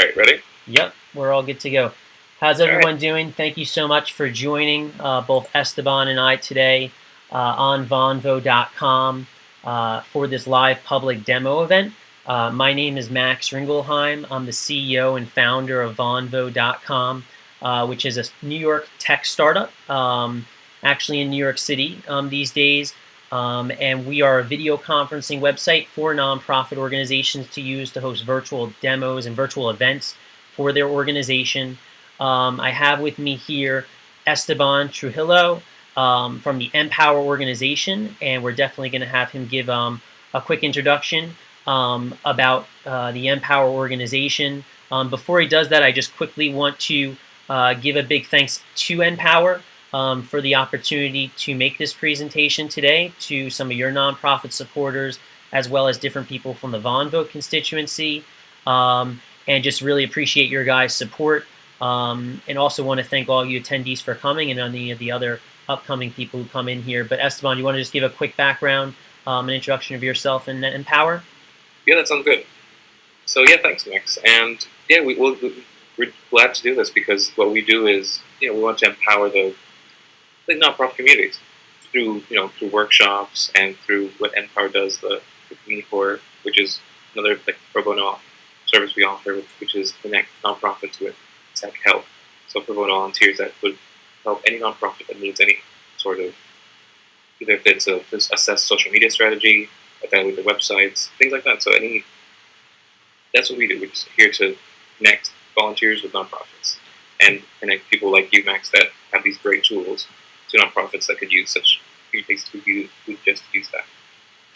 right, ready? Yep, we're all good to go. How's everyone doing? Thank you so much for joining both Esteban and I today on Vonvo.com for this live public demo event. My name is Max Ringelheim. I'm the CEO and founder of Vonvo.com, which is a New York tech startup, actually in New York City these days. And we are a video conferencing website for nonprofit organizations to use to host virtual demos and virtual events for their organization. I have with me here Esteban Trujillo from the Empower organization, and we're definitely going to have him give a quick introduction about the Empower organization. Before he does that, I just quickly want to give a big thanks to Empower for the opportunity to make this presentation today to some of your nonprofit supporters, as well as different people from the Vonvo constituency. And just really appreciate your guys' support. And also want to thank all you attendees for coming and any of the other upcoming people who come in here. But Esteban, you want to just give a quick background, an introduction of yourself and Empower? Yeah, that sounds good. So yeah, thanks, Max. And yeah, we're glad to do this because what we do is, we want to empower the nonprofit communities through workshops and through what Empower does, the community core, which is another pro bono service we offer, which is connect nonprofits with tech help. So pro bono volunteers that would help any nonprofit that needs any sort of, either if it's to assess social media strategy, evaluate their websites, things like that. So that's what we do. We're just here to connect volunteers with nonprofits and connect people like you, Max, that have these great tools to nonprofits that could use such communities who just use that.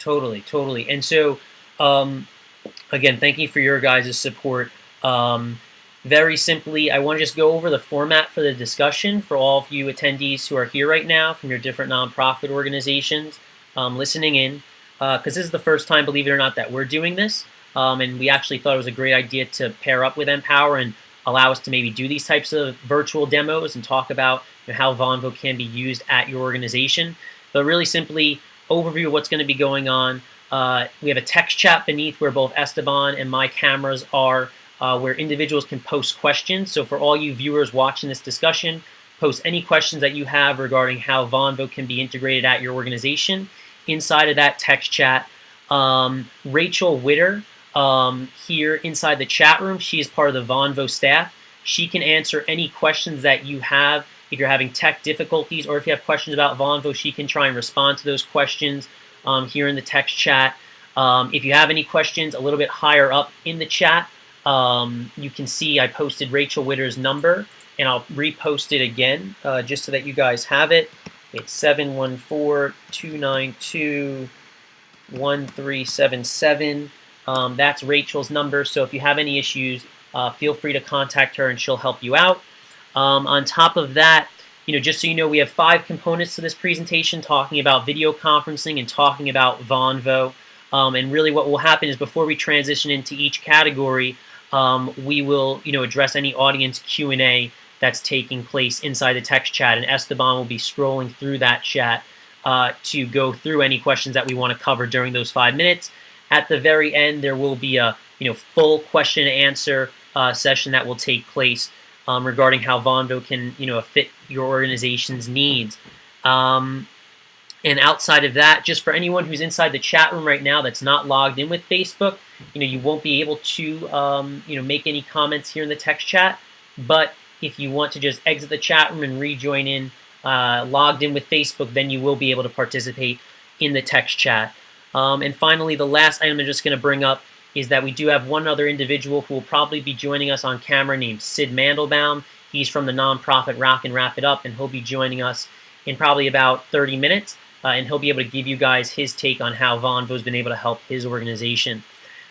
Totally. And so, again, thank you for your guys' support. Very simply, I want to just go over the format for the discussion for all of you attendees who are here right now from your different nonprofit organizations listening in, because this is the first time, believe it or not, that we're doing this. And we actually thought it was a great idea to pair up with Empower and allow us to maybe do these types of virtual demos and talk about how Vonvo can be used at your organization. But really simply, overview of what's going to be going on. We have a text chat beneath where both Esteban and my cameras are, where individuals can post questions. So for all you viewers watching this discussion, post any questions that you have regarding how Vonvo can be integrated at your organization inside of that text chat. Rachel Witter, here inside the chat room, she is part of the Vonvo staff. She can answer any questions that you have. If you're having tech difficulties or if you have questions about Vonvo, she can try and respond to those questions here in the text chat. If you have any questions a little bit higher up in the chat, you can see I posted Rachel Witter's number, and I'll repost it again just so that you guys have it. It's 714-292-1377. That's Rachel's number, so if you have any issues, feel free to contact her and she'll help you out. On top of that, just so you know, we have 5 components to this presentation talking about video conferencing and talking about Vonvo. And really what will happen is before we transition into each category, we will address any audience Q&A that's taking place inside the text chat, and Esteban will be scrolling through that chat to go through any questions that we want to cover during those 5 minutes. At the very end, there will be a full question and answer session that will take place regarding how Vonvo can fit your organization's needs. And outside of that, just for anyone who's inside the chat room right now that's not logged in with Facebook, you won't be able to make any comments here in the text chat. But if you want to just exit the chat room and rejoin in logged in with Facebook, then you will be able to participate in the text chat. And finally, the last item I'm just going to bring up is that we do have one other individual who will probably be joining us on camera named Sid Mandelbaum. He's from the nonprofit Rock and Wrap It Up, and he'll be joining us in probably about 30 minutes. And he'll be able to give you guys his take on how Vonvo's been able to help his organization.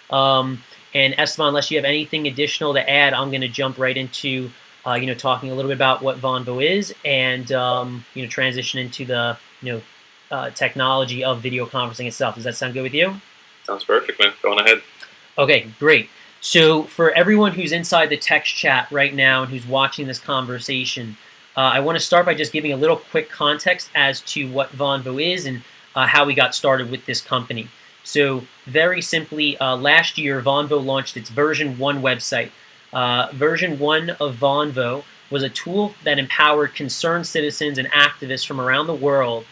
And Esteban, unless you have anything additional to add, I'm going to jump right into talking a little bit about what Vonvo is and transition into the technology of video conferencing itself. Does that sound good with you? Sounds perfect, man. Go on ahead. Okay, great. So for everyone who's inside the text chat right now and who's watching this conversation, I want to start by just giving a little quick context as to what Vonvo is and how we got started with this company. So very simply, last year, Vonvo launched its version 1 website. Version 1 of Vonvo was a tool that empowered concerned citizens and activists from around the world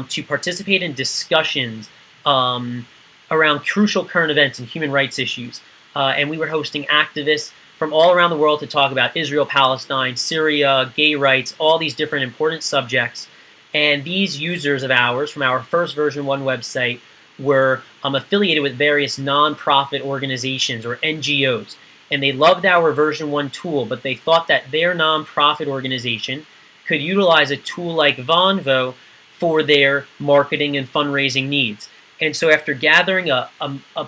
to participate in discussions around crucial current events and human rights issues. And we were hosting activists from all around the world to talk about Israel, Palestine, Syria, gay rights, all these different important subjects. And these users of ours from our first version 1 website were affiliated with various nonprofit organizations or NGOs. And they loved our version 1 tool, but they thought that their nonprofit organization could utilize a tool like Vonvo for their marketing and fundraising needs. And so after gathering a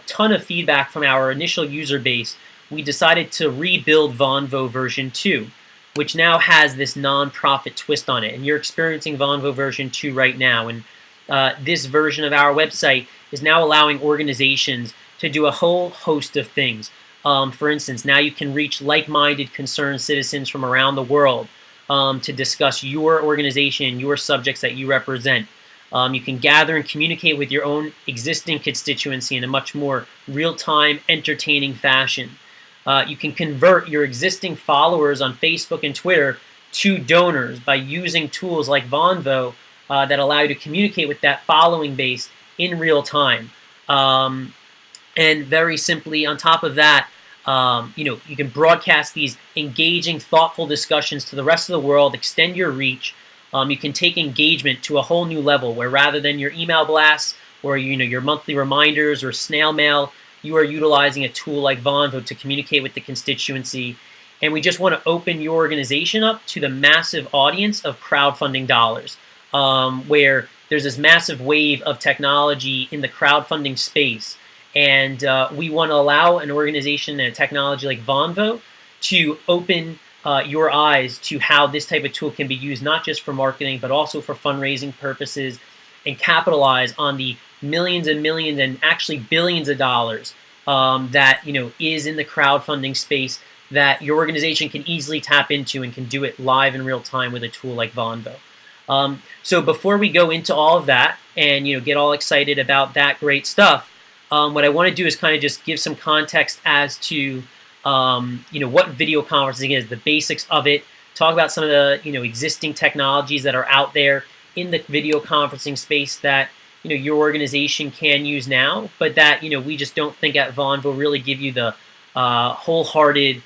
ton of feedback from our initial user base, we decided to rebuild Vonvo version 2, which now has this nonprofit twist on it. And you're experiencing Vonvo version 2 right now. And this version of our website is now allowing organizations to do a whole host of things. For instance, now you can reach like-minded concerned citizens from around the world to discuss your organization, your subjects that you represent. You can gather and communicate with your own existing constituency in a much more real-time, entertaining fashion. You can convert your existing followers on Facebook and Twitter to donors by using tools like Vonvo that allow you to communicate with that following base in real time. And very simply, on top of that, you can broadcast these engaging, thoughtful discussions to the rest of the world, extend your reach. You can take engagement to a whole new level where rather than your email blasts or your monthly reminders or snail mail, you are utilizing a tool like Vonvo to communicate with the constituency. And we just want to open your organization up to the massive audience of crowdfunding dollars, where there's this massive wave of technology in the crowdfunding space. And we want to allow an organization and a technology like Vonvo to open your eyes to how this type of tool can be used, not just for marketing, but also for fundraising purposes, and capitalize on the millions and millions and actually billions of dollars that is in the crowdfunding space that your organization can easily tap into and can do it live in real time with a tool like Vonvo. So before we go into all of that and get all excited about that great stuff, what I want to do is kind of just give some context as to what video conferencing is, the basics of it, talk about some of the existing technologies that are out there in the video conferencing space that your organization can use now, but that we just don't think at Vonvo really give you the wholehearted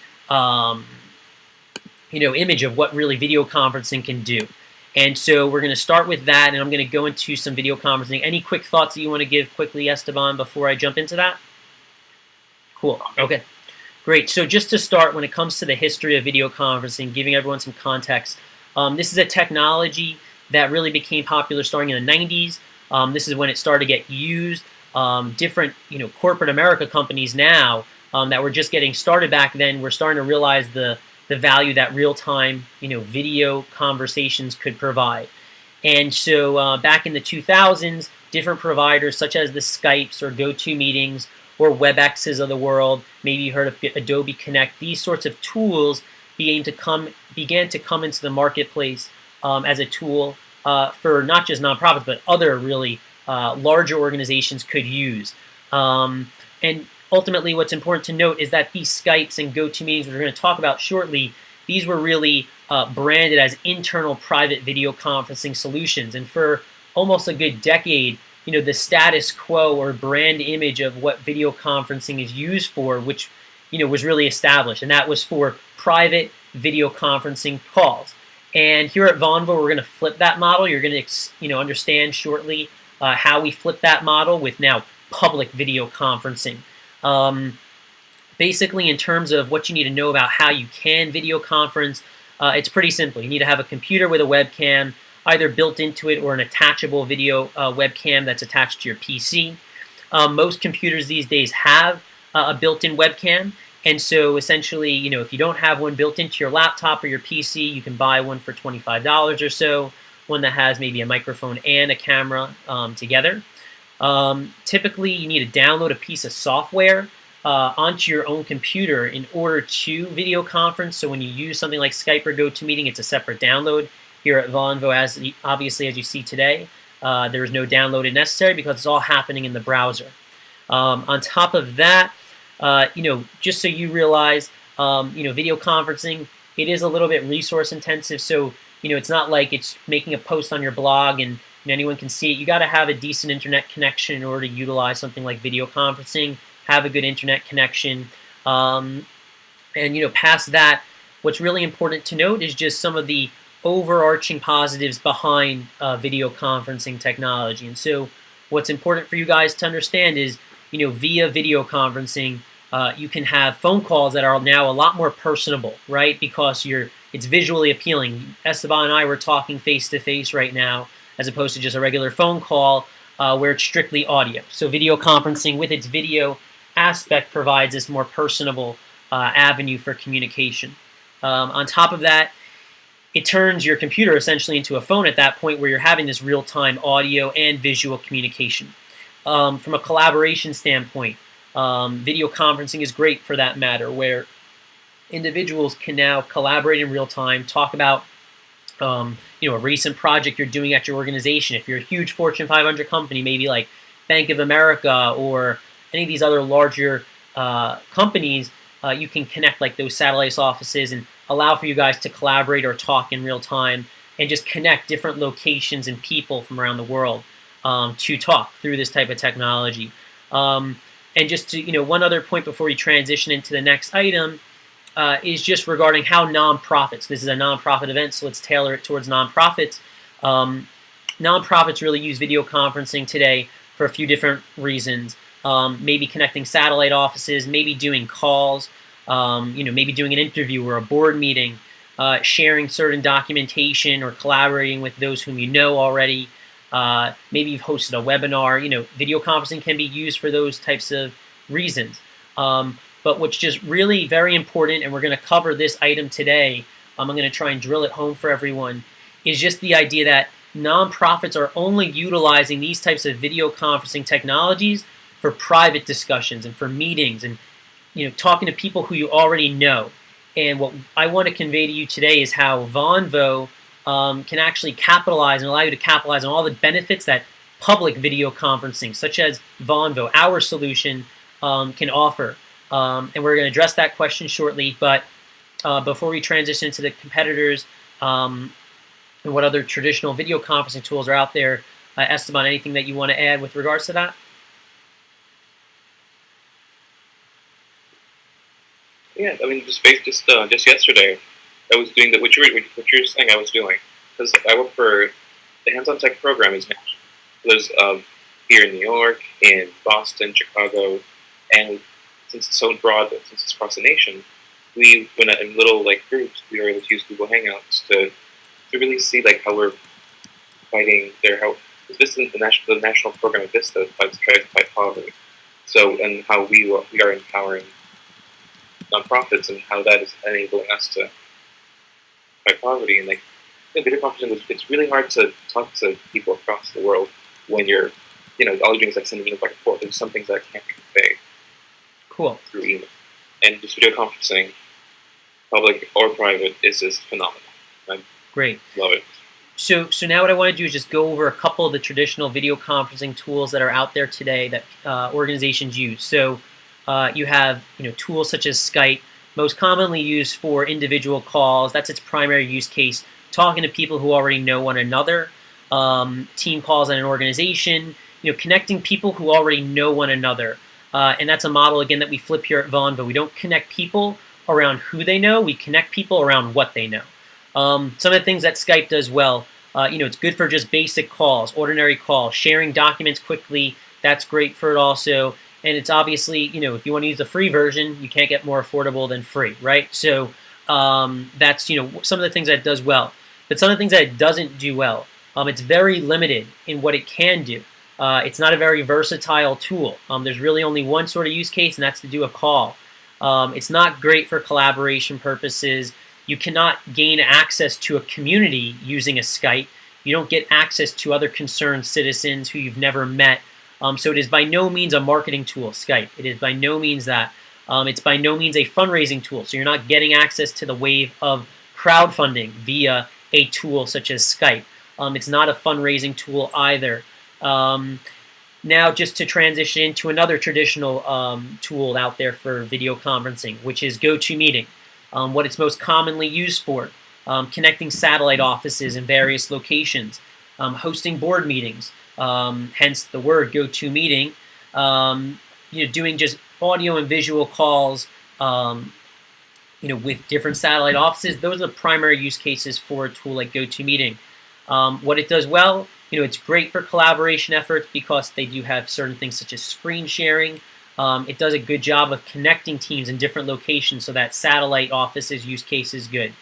image of what really video conferencing can do. And so we're going to start with that, and I'm going to go into some video conferencing. Any quick thoughts that you want to give quickly, Esteban, before I jump into that? Cool. Okay. Great. So just to start, when it comes to the history of video conferencing, giving everyone some context, this is a technology that really became popular starting in the 90s. This is when it started to get used. Different, corporate America companies now that were just getting started back then were starting to realize the value that real-time, video conversations could provide. And so back in the 2000s, different providers such as the Skypes or GoToMeetings or WebExes of the world, maybe you heard of Adobe Connect, these sorts of tools began to come into the marketplace as a tool for not just nonprofits, but other really larger organizations could use. And ultimately, what's important to note is that these Skypes and GoToMeetings we're going to talk about shortly, these were really branded as internal private video conferencing solutions. And for almost a good decade, the status quo or brand image of what video conferencing is used for, which was really established, and that was for private video conferencing calls. And here at Vonvo, we're going to flip that model. You're going to understand shortly how we flip that model with now public video conferencing. Basically, in terms of what you need to know about how you can video conference, it's pretty simple. You need to have a computer with a webcam, either built into it or an attachable video webcam that's attached to your PC. Most computers these days have a built-in webcam, and so essentially, if you don't have one built into your laptop or your PC, you can buy one for $25 or so, one that has maybe a microphone and a camera together. Typically, you need to download a piece of software onto your own computer in order to video conference. So when you use something like Skype or GoToMeeting, it's a separate download. Here at Vonvo, obviously, as you see today, there is no download necessary because it's all happening in the browser. On top of that, just so you realize, Video conferencing, it is a little bit resource intensive. So, it's not like it's making a post on your blog and anyone can see it. You got to have a decent internet connection in order to utilize something like video conferencing. Have a good internet connection. And past that, what's really important to note is just some of the overarching positives behind video conferencing technology. And so what's important for you guys to understand is, via video conferencing, you can have phone calls that are now a lot more personable, right? Because it's visually appealing. Esteban and I were talking face to face right now, as opposed to just a regular phone call where it's strictly audio. So video conferencing with its video aspect provides this more personable avenue for communication. On top of that, it turns your computer essentially into a phone at that point where you're having this real-time audio and visual communication. From a collaboration standpoint, video conferencing is great for that matter, where individuals can now collaborate in real time, talk about a recent project you're doing at your organization. If you're a huge Fortune 500 company, maybe like Bank of America or any of these other larger companies, you can connect like those satellite offices and allow for you guys to collaborate or talk in real time and just connect different locations and people from around the world to talk through this type of technology. And just to, one other point before we transition into the next item is just regarding how nonprofits, this is a nonprofit event, so let's tailor it towards nonprofits. Nonprofits really use video conferencing today for a few different reasons. Maybe connecting satellite offices, maybe doing calls, maybe doing an interview or a board meeting, sharing certain documentation or collaborating with those whom you know already. Maybe you've hosted a webinar. Video conferencing can be used for those types of reasons. But what's just really very important, and we're going to cover this item today, I'm going to try and drill it home for everyone, is just the idea that nonprofits are only utilizing these types of video conferencing technologies for private discussions and for meetings and talking to people who you already know. And what I want to convey to you today is how Vonvo can actually capitalize and allow you to capitalize on all the benefits that public video conferencing, such as Vonvo, our solution, can offer. And we're going to address that question shortly. But before we transition to the competitors and what other traditional video conferencing tools are out there, Esteban, anything that you want to add with regards to that? Yeah, I mean, just yesterday, I was doing what you're saying I was doing, because I work for the Hands-on Tech program is now. There's here in New York, in Boston, Chicago, and since it's so broad, since it's across the nation, we went in little groups. We were able to use Google Hangouts to really see how we're fighting this is the national program of VISTA tries to fight poverty. So and how we are empowering nonprofits and how that is enabling us to fight poverty. And video conferencing, it's really hard to talk to people across the world when you're, all you're doing is sending emails back and forth. There's some things that can't be conveyed. Cool. Through email. And just video conferencing, public or private, is just phenomenal. Great. Love it. So now what I want to do is just go over a couple of the traditional video conferencing tools that are out there today that organizations use. So you have tools such as Skype, most commonly used for individual calls. That's its primary use case, talking to people who already know one another. Team calls in an organization, connecting people who already know one another. And that's a model, again, that we flip here at Vonvo. We don't connect people around who they know. We connect people around what they know. Some of the things that Skype does well, it's good for just basic calls, ordinary calls, sharing documents quickly. That's great for it also. And it's obviously, if you want to use the free version, you can't get more affordable than free, right? So that's, some of the things that it does well. But some of the things that it doesn't do well, it's very limited in what it can do. It's not a very versatile tool. There's really only one sort of use case, and that's to do a call. It's not great for collaboration purposes. You cannot gain access to a community using a Skype. You don't get access to other concerned citizens who you've never met. So it is by no means a marketing tool, Skype. It is by no means that. It's by no means a fundraising tool. So you're not getting access to the wave of crowdfunding via a tool such as Skype. It's not a fundraising tool either. Now, just to transition into another traditional tool out there for video conferencing, which is GoToMeeting. What it's most commonly used for, connecting satellite offices in various locations, hosting board meetings, hence the word GoToMeeting, doing just audio and visual calls, with different satellite offices. Those are the primary use cases for a tool like GoToMeeting. What it does well, it's great for collaboration efforts because they do have certain things such as screen sharing. It does a good job of connecting teams in different locations so that satellite offices use case is good.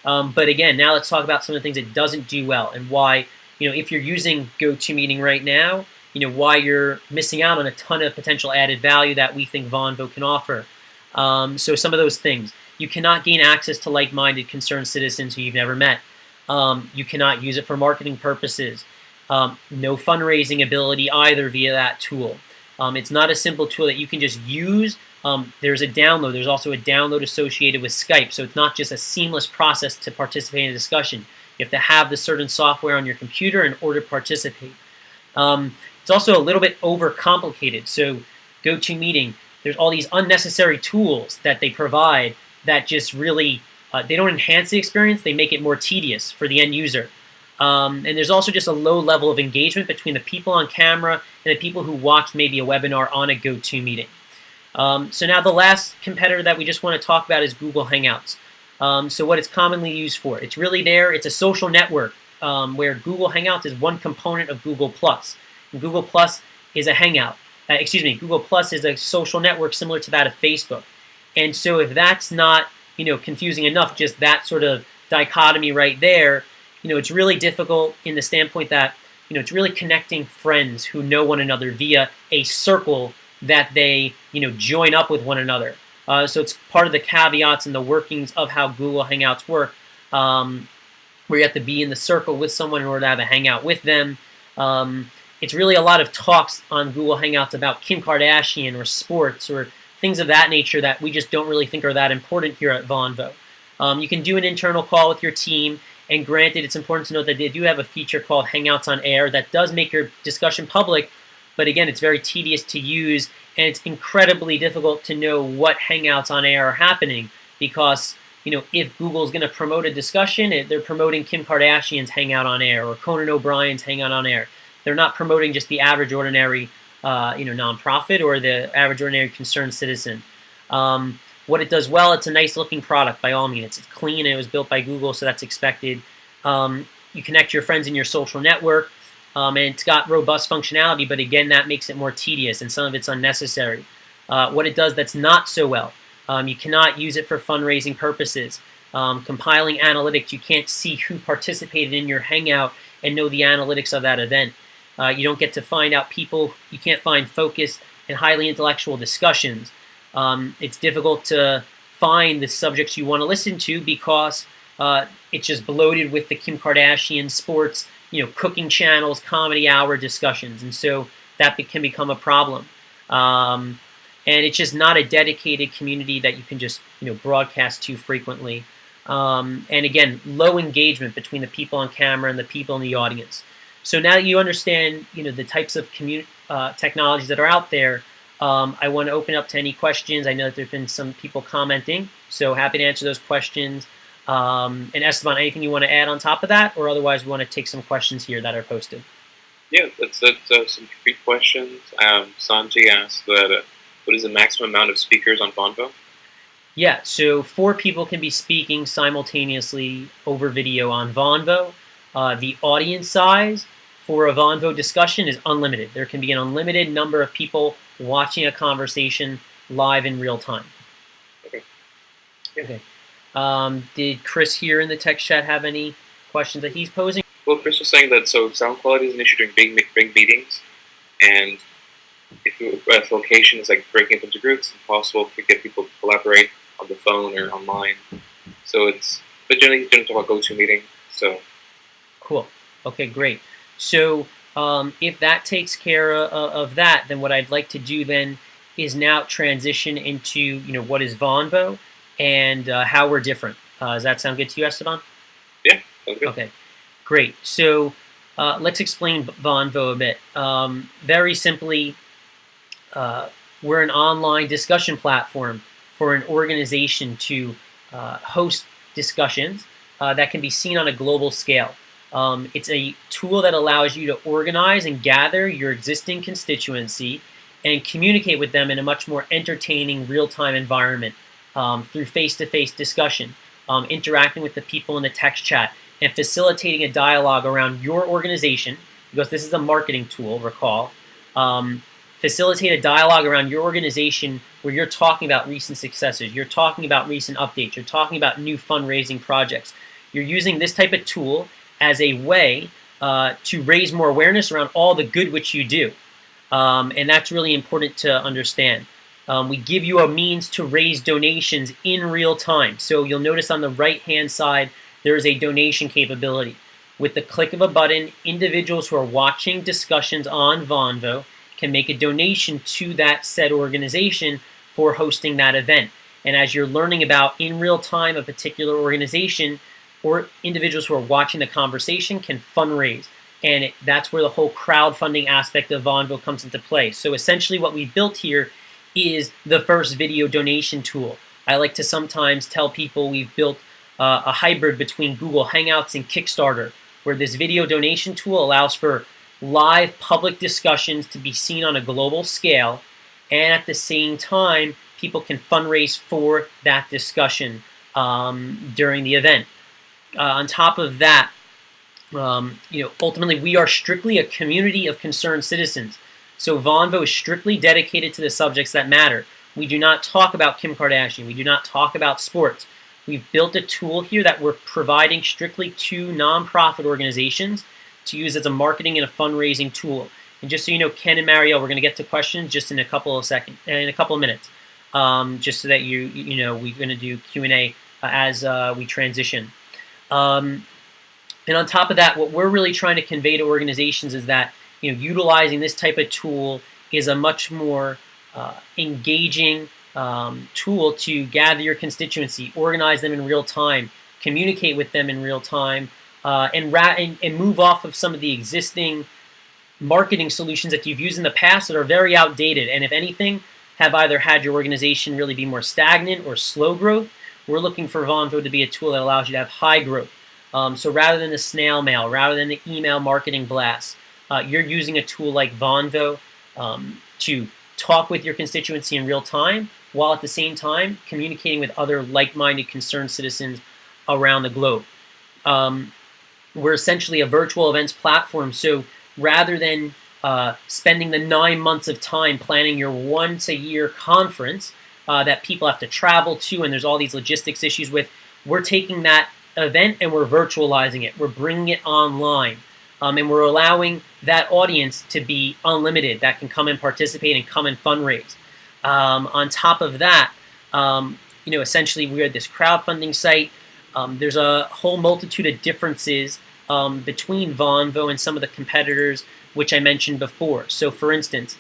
But again, now let's talk about some of the things it doesn't do well and why, if you're using GoToMeeting right now, why you're missing out on a ton of potential added value that we think Vonvo can offer. So some of those things. You cannot gain access to like-minded concerned citizens who you've never met. You cannot use it for marketing purposes. No fundraising ability either via that tool. It's not a simple tool that you can just use. There's a download. There's also a download associated with Skype, so it's not just a seamless process to participate in a discussion. You have to have the certain software on your computer in order to participate. It's also a little bit overcomplicated. So GoToMeeting, there's all these unnecessary tools that they provide that just really, they don't enhance the experience, they make it more tedious for the end user. And there's also just a low level of engagement between the people on camera and the people who watch maybe a webinar on a GoToMeeting. So now the last competitor that we just want to talk about is Google Hangouts. So what it's commonly used for, it's really there, it's a social network where Google Hangouts is one component of Google+. And Google+ is a Hangout. Google+ is a social network similar to that of Facebook. And so if that's not, confusing enough, just that sort of dichotomy right there, it's really difficult in the standpoint that, it's really connecting friends who know one another via a circle that they, join up with one another. So it's part of the caveats and the workings of how Google Hangouts work, where you have to be in the circle with someone in order to have a hangout with them. It's really a lot of talks on Google Hangouts about Kim Kardashian or sports or things of that nature that we just don't really think are that important here at Vonvo. You can do an internal call with your team, and granted, it's important to note that they do have a feature called Hangouts on Air that does make your discussion public, but again, it's very tedious to use, and it's incredibly difficult to know what Hangouts on Air are happening because, if Google's going to promote a discussion, they're promoting Kim Kardashian's Hangout on Air or Conan O'Brien's Hangout on Air. They're not promoting just the average ordinary nonprofit or the average ordinary concerned citizen. What it does well, it's a nice looking product by all means. It's clean and it was built by Google, so that's expected. You connect your friends in your social network, and it's got robust functionality, but again, that makes it more tedious and some of it's unnecessary. What it does that's not so well, you cannot use it for fundraising purposes. Compiling analytics, you can't see who participated in your Hangout and know the analytics of that event. You don't get to find out people, you can't find focused and highly intellectual discussions. It's difficult to find the subjects you want to listen to because it's just bloated with the Kim Kardashian sports, cooking channels, comedy hour discussions, and so that can become a problem. And it's just not a dedicated community that you can just broadcast to frequently. And again, low engagement between the people on camera and the people in the audience. So now that you understand, the types of technologies that are out there, I want to open up to any questions. I know that there's been some people commenting, so happy to answer those questions. And Esteban, anything you want to add on top of that, or otherwise we want to take some questions here that are posted? Yeah, that's some quick questions. Sanjay asked that what is the maximum amount of speakers on Vonvo? Yeah, so 4 people can be speaking simultaneously over video on Vonvo. The audience size for a Vonvo discussion is unlimited. There can be an unlimited number of people watching a conversation live in real time. Okay. Yeah. Okay. Did Chris here in the text chat have any questions that he's posing? Well, Chris was saying that sound quality is an issue during big meetings, and if location is like breaking up into groups, it's impossible to get people to collaborate on the phone or online. So but generally, he's going to talk about GoToMeeting. So cool. Okay, great. So if that takes care of that, then what I'd like to do then is now transition into what is Vonvo and how we're different. Does that sound good to you, Esteban? Yeah, sounds good. Okay, great. So let's explain Vonvo a bit. Very simply, we're an online discussion platform for an organization to host discussions that can be seen on a global scale. It's a tool that allows you to organize and gather your existing constituency and communicate with them in a much more entertaining, real-time environment through face-to-face discussion, interacting with the people in the text chat, and facilitating a dialogue around your organization, because this is a marketing tool, recall. Facilitate a dialogue around your organization where you're talking about recent successes, you're talking about recent updates, you're talking about new fundraising projects. You're using this type of tool as a way to raise more awareness around all the good which you do. And that's really important to understand. We give you a means to raise donations in real time. So you'll notice on the right-hand side, there is a donation capability. With the click of a button, individuals who are watching discussions on Vonvo can make a donation to that said organization for hosting that event. And as you're learning about in real time a particular organization, or individuals who are watching the conversation can fundraise. And that's where the whole crowdfunding aspect of Vonvo comes into play. So essentially what we built here is the first video donation tool. I like to sometimes tell people we've built a hybrid between Google Hangouts and Kickstarter, where this video donation tool allows for live public discussions to be seen on a global scale, and at the same time, people can fundraise for that discussion during the event. On top of that, ultimately, we are strictly a community of concerned citizens. So Vonvo is strictly dedicated to the subjects that matter. We do not talk about Kim Kardashian. We do not talk about sports. We've built a tool here that we're providing strictly to nonprofit organizations to use as a marketing and a fundraising tool. And just so you know, Ken and Marielle, we're going to get to questions just in a couple of minutes, just so that you know we're going to do Q&A as we transition. And on top of that, what we're really trying to convey to organizations is that utilizing this type of tool is a much more engaging tool to gather your constituency, organize them in real time, communicate with them in real time, and move off of some of the existing marketing solutions that you've used in the past that are very outdated, and if anything, have either had your organization really be more stagnant or slow growth. We're looking for Vonvo to be a tool that allows you to have high growth. So rather than the snail mail, rather than the email marketing blast, you're using a tool like Vonvo to talk with your constituency in real time, while at the same time communicating with other like-minded concerned citizens around the globe. We're essentially a virtual events platform, so rather than spending the 9 months of time planning your once-a-year conference that people have to travel to and there's all these logistics issues with, we're taking that event and we're virtualizing it. We're bringing it online. And we're allowing that audience to be unlimited, that can come and participate and come and fundraise. On top of that, essentially we are this crowdfunding site. There's a whole multitude of differences between Vonvo and some of the competitors, which I mentioned before. So for instance,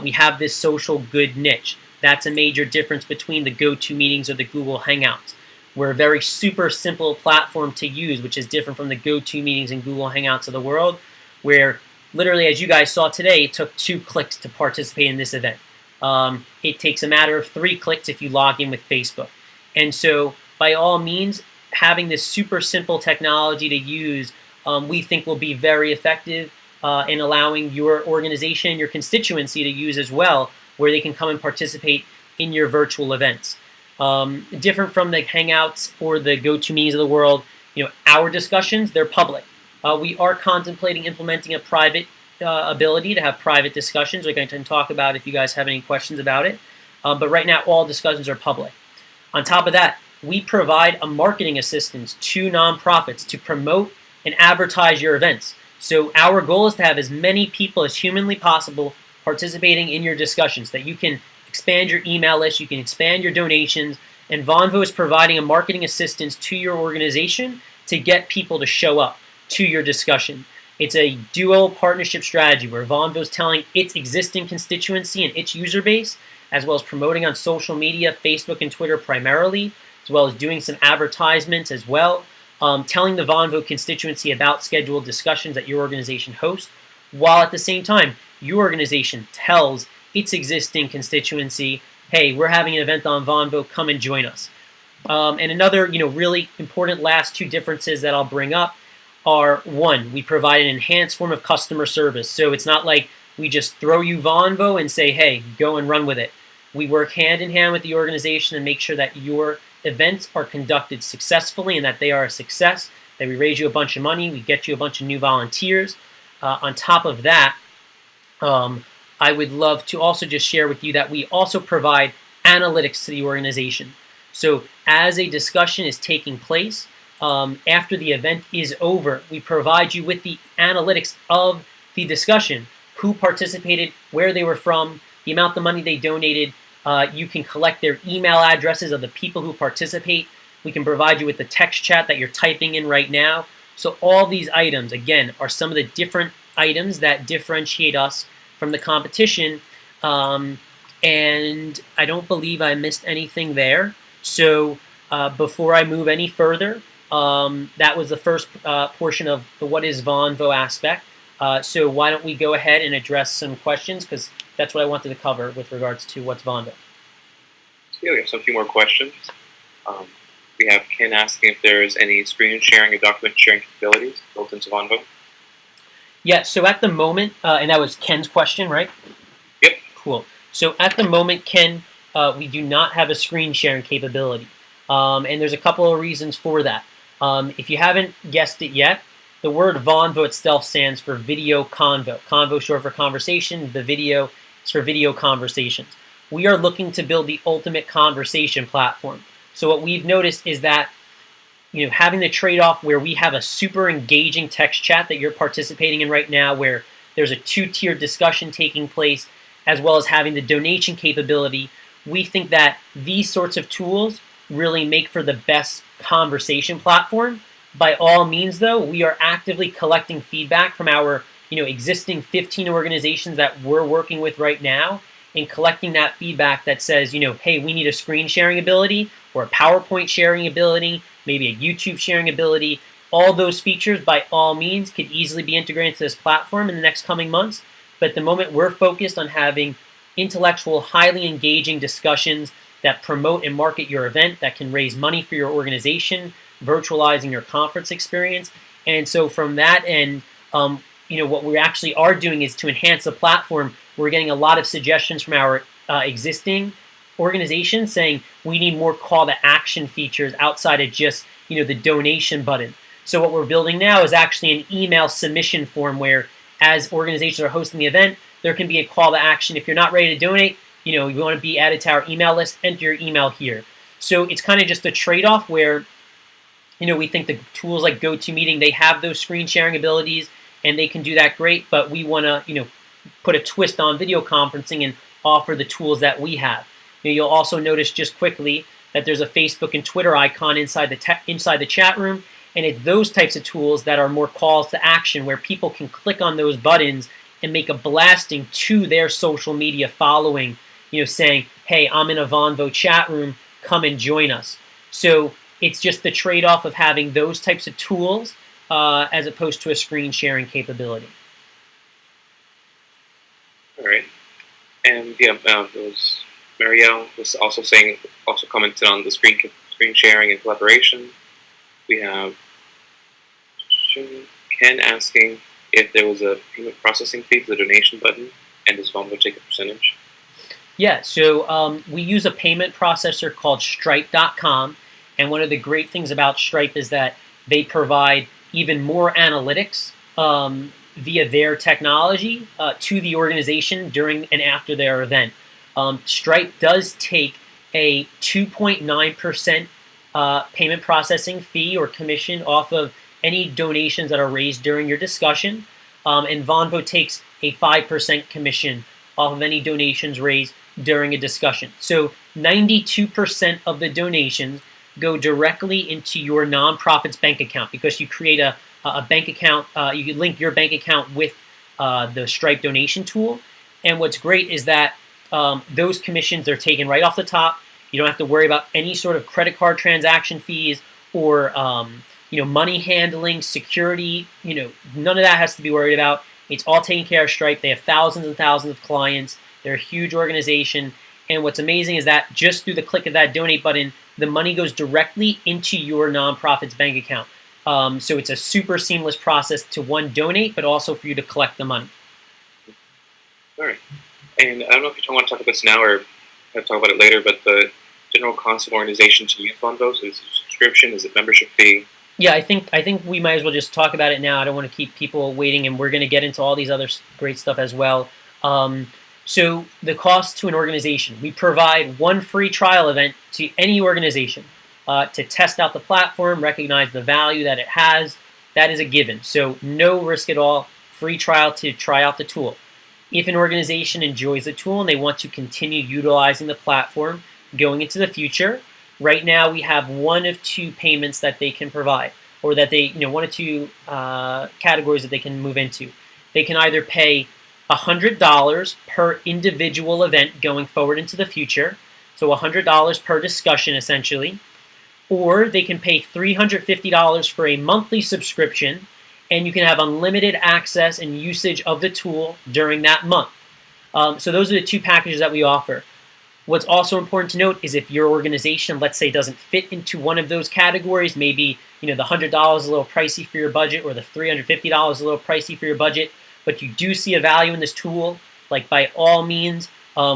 we have this social good niche. That's a major difference between the GoToMeetings or the Google Hangouts. We're a very super simple platform to use, which is different from the GoToMeetings and Google Hangouts of the world, where literally, as you guys saw today, it took 2 clicks to participate in this event. It takes a matter of 3 clicks if you log in with Facebook. And so, by all means, having this super simple technology to use, we think will be very effective in allowing your organization, your constituency to use as well, where they can come and participate in your virtual events. Different from the Hangouts or the GoToMeetings of the world, our discussions, they're public. We are contemplating implementing a private ability to have private discussions. We're going to talk about if you guys have any questions about it. But right now, all discussions are public. On top of that, we provide a marketing assistance to nonprofits to promote and advertise your events. So our goal is to have as many people as humanly possible participating in your discussions, that you can expand your email list, you can expand your donations, and Vonvo is providing a marketing assistance to your organization to get people to show up to your discussion. It's a dual partnership strategy where Vonvo is telling its existing constituency and its user base, as well as promoting on social media, Facebook and Twitter primarily, as well as doing some advertisements as well, telling the Vonvo constituency about scheduled discussions that your organization hosts, while at the same time, your organization tells its existing constituency, hey, we're having an event on Vonvo, come and join us. And another, really important last two differences that I'll bring up are, one, we provide an enhanced form of customer service. So it's not like we just throw you Vonvo and say, hey, go and run with it. We work hand in hand with the organization and make sure that your events are conducted successfully and that they are a success, that we raise you a bunch of money, we get you a bunch of new volunteers. On top of that, I would love to also just share with you that we also provide analytics to the organization. So as a discussion is taking place, after the event is over, we provide you with the analytics of the discussion, who participated, where they were from, the amount of money they donated. You can collect their email addresses of the people who participate. We can provide you with the text chat that you're typing in right now. So all these items, again, are some of the different items that differentiate us from the competition. And I don't believe I missed anything there. So before I move any further, that was the first portion of the what is Vonvo aspect. So why don't we go ahead and address some questions, because that's what I wanted to cover with regards to what's Vonvo. Yeah, we have some few more questions. We have Ken asking if there is any screen sharing or document sharing capabilities built into Vonvo. Yeah, so at the moment, and that was Ken's question, right? Yep. Cool. So at the moment, Ken, we do not have a screen sharing capability. And there's a couple of reasons for that. If you haven't guessed it yet, the word Vonvo itself stands for video convo. Convo short for conversation. The video is for video conversations. We are looking to build the ultimate conversation platform. So what we've noticed is that having the trade-off where we have a super engaging text chat that you're participating in right now, where there's a two-tiered discussion taking place, as well as having the donation capability, we think that these sorts of tools really make for the best conversation platform. By all means, though, we are actively collecting feedback from our existing 15 organizations that we're working with right now, and collecting that feedback that says, hey, we need a screen sharing ability or a PowerPoint sharing ability, maybe a YouTube sharing ability. All those features, by all means, could easily be integrated into this platform in the next coming months. But at the moment, we're focused on having intellectual, highly engaging discussions that promote and market your event, that can raise money for your organization, virtualizing your conference experience. And so from that end, what we actually are doing is to enhance the platform. We're getting a lot of suggestions from our existing organizations saying we need more call to action features outside of just the donation button. So what we're building now is actually an email submission form where, as organizations are hosting the event, there can be a call to action. If you're not ready to donate, you want to be added to our email list, enter your email here. So it's kind of just a trade-off where we think the tools like GoToMeeting, they have those screen sharing abilities and they can do that great, but we want to put a twist on video conferencing and offer the tools that we have. You'll also notice just quickly that there's a Facebook and Twitter icon inside the chat room, and it's those types of tools that are more calls to action, where people can click on those buttons and make a blasting to their social media following, saying, hey, I'm in a Vonvo chat room, come and join us. So it's just the trade-off of having those types of tools as opposed to a screen sharing capability. All right. And yeah, Marielle was also commented on the screen sharing and collaboration. We have Ken asking if there was a payment processing fee for the donation button, and does Vonvo take a percentage? Yeah, so we use a payment processor called Stripe.com, and one of the great things about Stripe is that they provide even more analytics via their technology to the organization during and after their event. Stripe does take a 2.9% payment processing fee or commission off of any donations that are raised during your discussion, and Vonvo takes a 5% commission off of any donations raised during a discussion. So 92% of the donations go directly into your nonprofit's bank account, because you create a bank account, you link your bank account with the Stripe donation tool. And what's great is that those commissions are taken right off the top. You don't have to worry about any sort of credit card transaction fees or money handling, security, none of that has to be worried about. It's all taken care of Stripe. They have thousands and thousands of clients. They're a huge organization. And what's amazing is that just through the click of that donate button, the money goes directly into your nonprofit's bank account. So it's a super seamless process to, one, donate, but also for you to collect the money. All right. And I don't know if you want to talk about this now or talk about it later, but the general cost of organization to use Vonvo, is it subscription? Is it membership fee? Yeah, I think we might as well just talk about it now. I don't want to keep people waiting, and we're going to get into all these other great stuff as well. So the cost to an organization, we provide one free trial event to any organization to test out the platform, recognize the value that it has. That is a given. So no risk at all, free trial to try out the tool. If an organization enjoys the tool and they want to continue utilizing the platform going into the future, right now we have one of two payments that they can provide, or that they, one of two categories that they can move into. They can either pay $100 per individual event going forward into the future, so $100 per discussion essentially, or they can pay $350 for a monthly subscription, and you can have unlimited access and usage of the tool during that month. So those are the two packages that we offer. What's also important to note is if your organization, let's say, doesn't fit into one of those categories, maybe the $100 is a little pricey for your budget, or the $350 is a little pricey for your budget, but you do see a value in this tool, like by all means,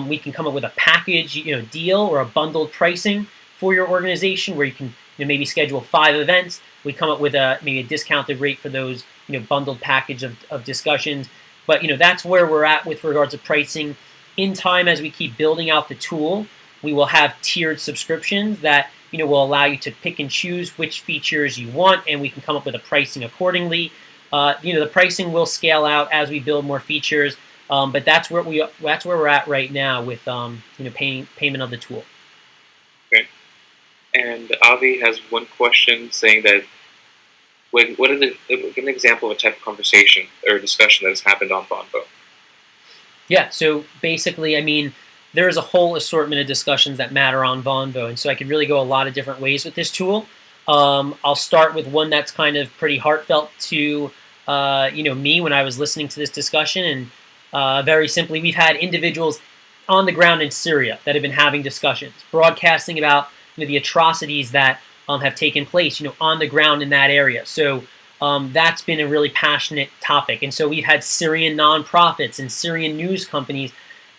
we can come up with a package, deal or a bundled pricing for your organization where you can maybe schedule 5 events. We come up with maybe a discounted rate for those bundled package of discussions. But that's where we're at with regards to pricing. In time, as we keep building out the tool, we will have tiered subscriptions that will allow you to pick and choose which features you want, and we can come up with a pricing accordingly. The pricing will scale out as we build more features, but that's where we're at right now with payment of the tool. Okay. And Avi has one question saying that give an example of a type of conversation or discussion that has happened on Vonvo. Yeah, so basically, there's a whole assortment of discussions that matter on Vonvo, and so I could really go a lot of different ways with this tool. I'll start with one that's kind of pretty heartfelt to me when I was listening to this discussion, and very simply, we've had individuals on the ground in Syria that have been having discussions, broadcasting about the atrocities that have taken place, on the ground in that area. So that's been a really passionate topic. And so we've had Syrian nonprofits and Syrian news companies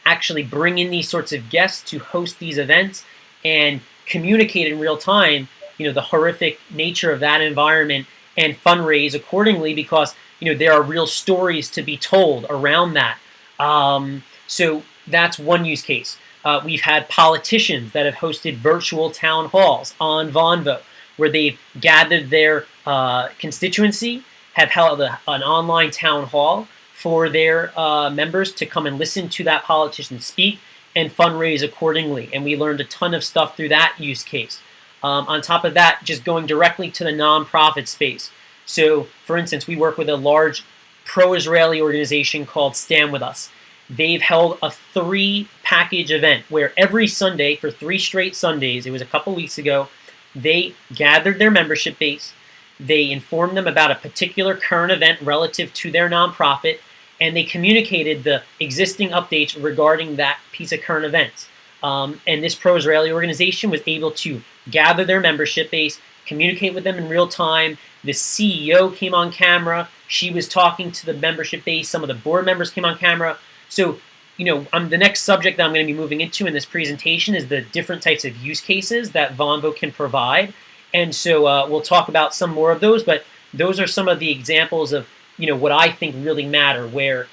actually bring in these sorts of guests to host these events and communicate in real time, the horrific nature of that environment and fundraise accordingly because, there are real stories to be told around that. So that's one use case. We've had politicians that have hosted virtual town halls on Vonvo where they've gathered their constituency, have held an online town hall for their members to come and listen to that politician speak and fundraise accordingly. And we learned a ton of stuff through that use case. On top of that, just going directly to the nonprofit space. So, for instance, we work with a large pro-Israeli organization called Stand With Us. They've held a 3-package event where every Sunday, for 3 straight Sundays, it was a couple weeks ago, they gathered their membership base, they informed them about a particular current event relative to their nonprofit, and they communicated the existing updates regarding that piece of current events. And this pro-Israeli organization was able to gather their membership base, communicate with them in real time. The CEO came on camera. She was talking to the membership base. Some of the board members came on camera. So, the next subject that I'm going to be moving into in this presentation is the different types of use cases that Vonvo can provide. And so we'll talk about some more of those, but those are some of the examples of, what I think really matter, where,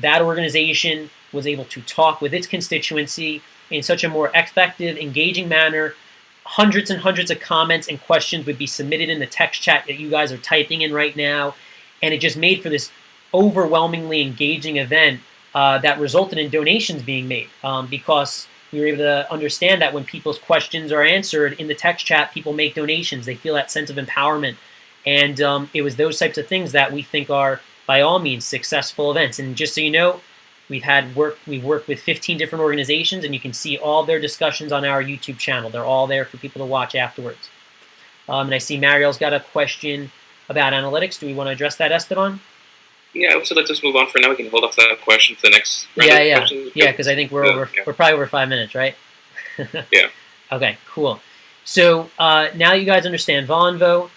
that organization was able to talk with its constituency in such a more effective, engaging manner. Hundreds and hundreds of comments and questions would be submitted in the text chat that you guys are typing in right now. And it just made for this overwhelmingly engaging event that resulted in donations being made because we were able to understand that when people's questions are answered in the text chat, people make donations. They feel that sense of empowerment. And it was those types of things that we think are, by all means, successful events. And just so you know, we've worked with 15 different organizations, and you can see all their discussions on our YouTube channel. They're all there for people to watch afterwards. And I see Mariel's got a question about analytics. Do we want to address that, Esteban? Yeah, I would say let's just move on for now. We can hold off that question for the next round of questions. Yeah, because I think we're probably over 5 minutes, right? Yeah. Okay, cool. So now you guys understand Vonvo.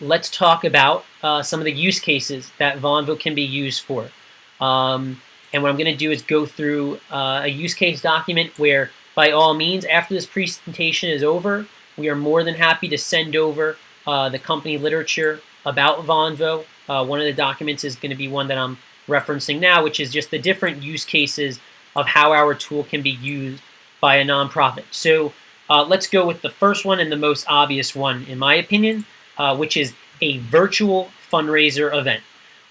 Let's talk about some of the use cases that Vonvo can be used for. And what I'm going to do is go through a use case document where, by all means, after this presentation is over, we are more than happy to send over the company literature about Vonvo. One of the documents is going to be one that I'm referencing now, which is just the different use cases of how our tool can be used by a nonprofit. So let's go with the first one and the most obvious one, in my opinion, which is a virtual fundraiser event,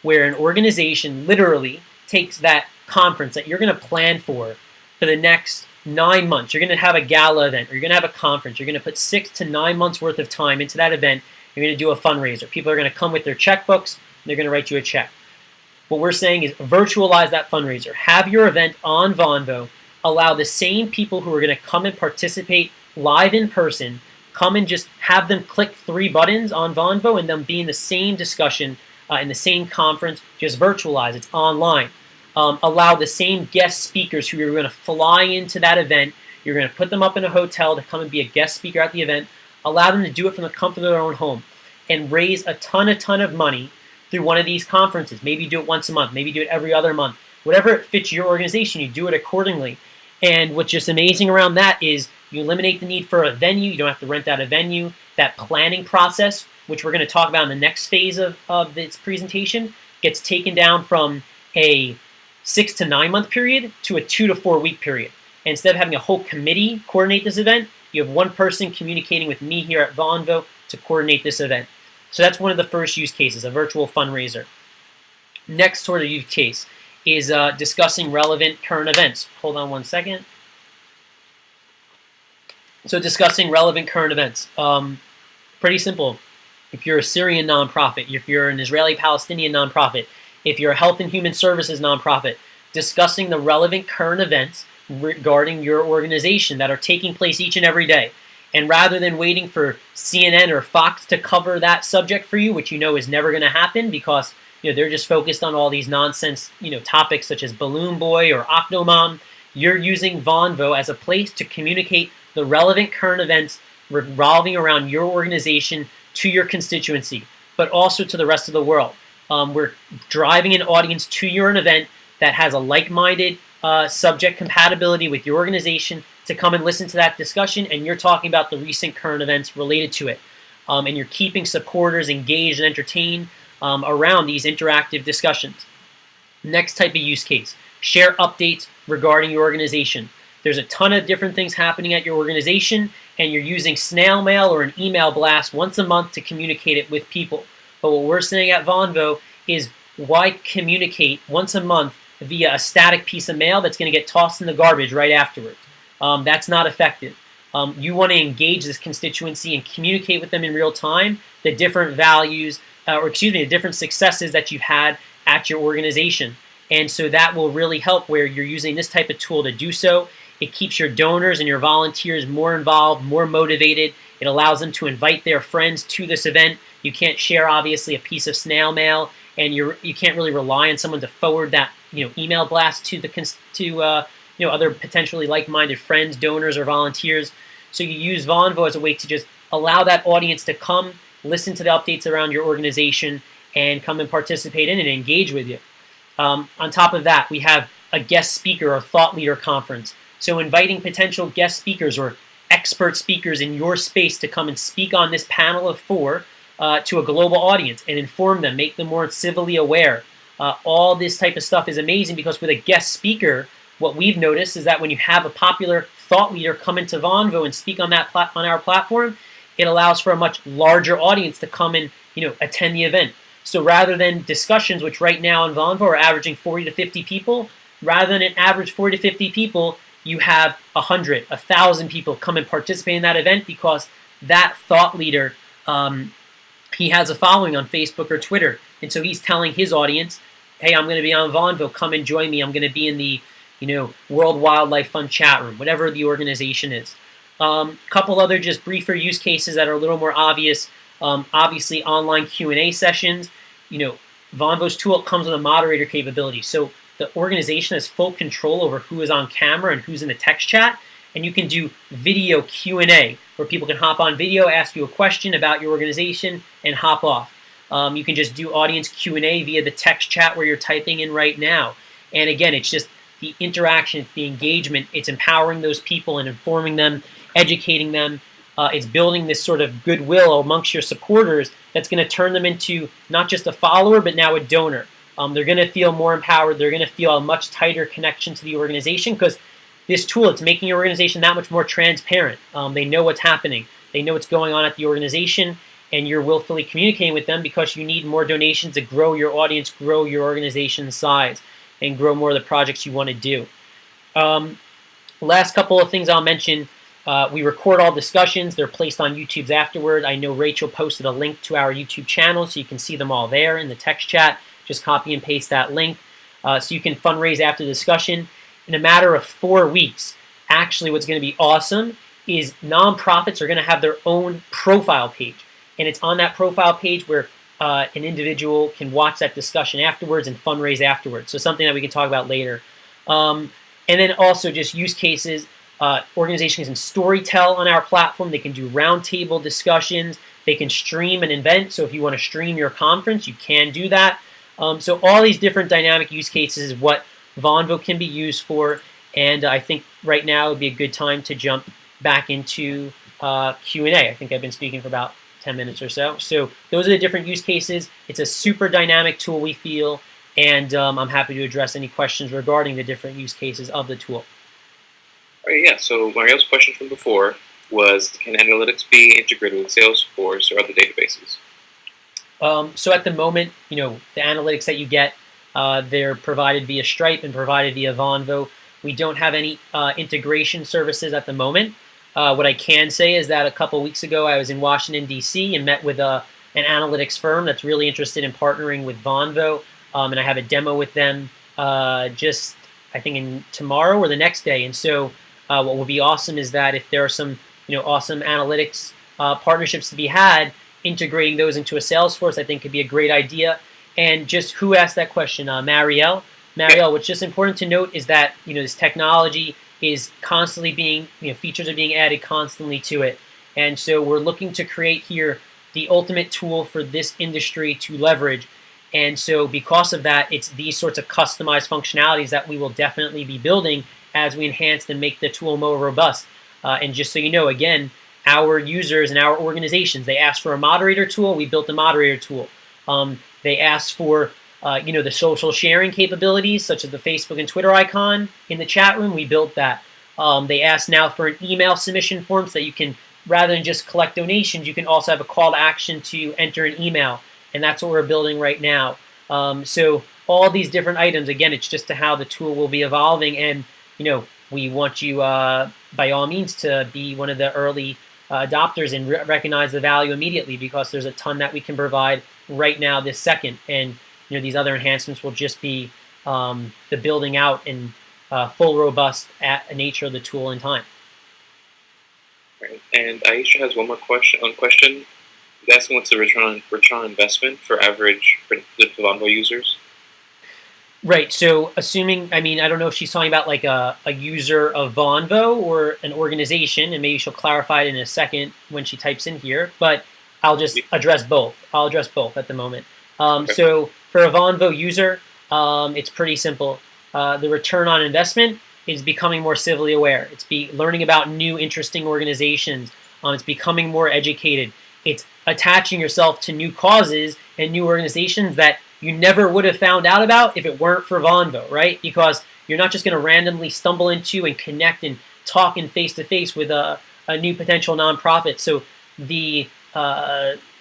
where an organization literally takes that conference that you're going to plan for the next 9 months. You're going to have a gala event, or you're going to have a conference. You're going to put 6 to 9 months worth of time into that event. You're going to do a fundraiser. People are going to come with their checkbooks, and they're going to write you a check. What we're saying is virtualize that fundraiser. Have your event on Vonvo. Allow the same people who are going to come and participate live in person, come and just have them click 3 buttons on Vonvo and them be in the same discussion, in the same conference, just virtualize. It's online. Allow the same guest speakers who you're going to fly into that event. You're going to put them up in a hotel to come and be a guest speaker at the event. Allow them to do it from the comfort of their own home and raise a ton of money through one of these conferences. Maybe do it once a month. Maybe do it every other month. Whatever fits your organization, you do it accordingly. And what's just amazing around that is you eliminate the need for a venue. You don't have to rent out a venue. That planning process, which we're going to talk about in the next phase of this presentation, gets taken down from a 6 to 9 month period to a 2 to 4 week period. And instead of having a whole committee coordinate this event, you have one person communicating with me here at Vonvo to coordinate this event. So that's one of the first use cases, a virtual fundraiser. Next sort of use case is discussing relevant current events. Hold on one second. So discussing relevant current events. Pretty simple. If you're a Syrian nonprofit, if you're an Israeli-Palestinian nonprofit, if you're a health and human services nonprofit, discussing the relevant current events regarding your organization that are taking place each and every day. And rather than waiting for CNN or Fox to cover that subject for you, which you know is never going to happen because they're just focused on all these nonsense topics such as Balloon Boy or Octomom, you're using Vonvo as a place to communicate the relevant current events revolving around your organization to your constituency, but also to the rest of the world. We're driving an audience to your event that has a like-minded subject compatibility with your organization to come and listen to that discussion, and you're talking about the recent current events related to it. And you're keeping supporters engaged and entertained around these interactive discussions. Next type of use case, share updates regarding your organization. There's a ton of different things happening at your organization, and you're using snail mail or an email blast once a month to communicate it with people. But what we're saying at Vonvo is why communicate once a month via a static piece of mail that's going to get tossed in the garbage right afterwards? That's not effective. You want to engage this constituency and communicate with them in real time the different values, the different successes that you've had at your organization. And so that will really help where you're using this type of tool to do so. It keeps your donors and your volunteers more involved, more motivated. It allows them to invite their friends to this event. You can't share, obviously, a piece of snail mail, and you can't really rely on someone to forward that email blast to other potentially like-minded friends, donors, or volunteers. So you use Vonvo as a way to just allow that audience to come, listen to the updates around your organization, and come and participate in and engage with you. On top of that, we have a guest speaker or thought leader conference. So inviting potential guest speakers or expert speakers in your space to come and speak on this panel of 4 to a global audience and inform them, make them more civilly aware. All this type of stuff is amazing because with a guest speaker, what we've noticed is that when you have a popular thought leader come into Vonvo and speak on on our platform, it allows for a much larger audience to come and attend the event. So rather than discussions, which right now in Vonvo are averaging 40 to 50 people, rather than an average 40 to 50 people, you have 100, 1,000 people come and participate in that event because that thought leader, he has a following on Facebook or Twitter. And so he's telling his audience, hey, I'm going to be on Vonvo, come and join me. I'm going to be in the World Wildlife Fund chat room, whatever the organization is. Couple other just briefer use cases that are a little more obvious. Obviously, online Q&A sessions. Vonvo's tool comes with a moderator capability, so the organization has full control over who is on camera and who's in the text chat, and you can do video Q&A where people can hop on video, ask you a question about your organization, and hop off. You can just do audience Q&A via the text chat where you're typing in right now. And again, it's just the interaction, it's the engagement, it's empowering those people and informing them, educating them. It's building this sort of goodwill amongst your supporters that's going to turn them into not just a follower, but now a donor. They're going to feel more empowered. They're going to feel a much tighter connection to the organization because this tool, it's making your organization that much more transparent. They know what's happening. They know what's going on at the organization, and you're willfully communicating with them because you need more donations to grow your audience, grow your organization's size, and grow more of the projects you want to do. Last couple of things I'll mention. We record all discussions. They're placed on YouTube's afterward. I know Rachel posted a link to our YouTube channel, so you can see them all there in the text chat. Just copy and paste that link. So you can fundraise after the discussion. In a matter of 4 weeks, actually what's going to be awesome is nonprofits are going to have their own profile page. And it's on that profile page where an individual can watch that discussion afterwards and fundraise afterwards. So something that we can talk about later. And then also just use cases. Organizations can storytell on our platform. They can do roundtable discussions. They can stream an event. So if you want to stream your conference, you can do that. So all these different dynamic use cases is what Vonvo can be used for. And I think right now would be a good time to jump back into Q&A. I think I've been speaking for about 10 minutes or so. So those are the different use cases. It's a super dynamic tool, we feel. And I'm happy to address any questions regarding the different use cases of the tool. All right, yeah, so Marielle's question from before was, can analytics be integrated with Salesforce or other databases? So at the moment, the analytics that you get, they're provided via Stripe and provided via Vonvo. We don't have any integration services at the moment. What I can say is that a couple weeks ago, I was in Washington, D.C. and met with an analytics firm that's really interested in partnering with Vonvo, and I have a demo with them just, I think, tomorrow or the next day. And so what will be awesome is that if there are some awesome analytics partnerships to be had, integrating those into a Salesforce, I think could be a great idea. And just who asked that question? Marielle. Marielle, what's just important to note is that this technology is constantly being, features are being added constantly to it. And so we're looking to create here the ultimate tool for this industry to leverage. And so because of that, it's these sorts of customized functionalities that we will definitely be building as we enhance and make the tool more robust. And just so you know, again, our users and our organizations, they asked for a moderator tool, we built a moderator tool. They asked for the social sharing capabilities, such as the Facebook and Twitter icon in the chat room, we built that. They asked now for an email submission form so that you can, rather than just collect donations, you can also have a call to action to enter an email. And that's what we're building right now. So all these different items, again, it's just to how the tool will be evolving. And, we want you, by all means, to be one of the early adopters and recognize the value immediately, because there's a ton that we can provide right now this second. And, these other enhancements will just be the building out and full robust nature of the tool in time. Right. And Aisha has one more question. He's asking what's the return on investment for average for the Vonvo users? Right. So assuming, I don't know if she's talking about like a user of Vonvo or an organization, and maybe she'll clarify it in a second when she types in here, but I'll just address both. I'll address both at the moment. Okay. So for a Vonvo user, it's pretty simple. The return on investment is becoming more civilly aware. It's learning about new, interesting organizations. It's becoming more educated. It's attaching yourself to new causes and new organizations that you never would have found out about if it weren't for Vonvo, right? Because you're not just going to randomly stumble into and connect and talk in face-to-face with a new potential nonprofit. So the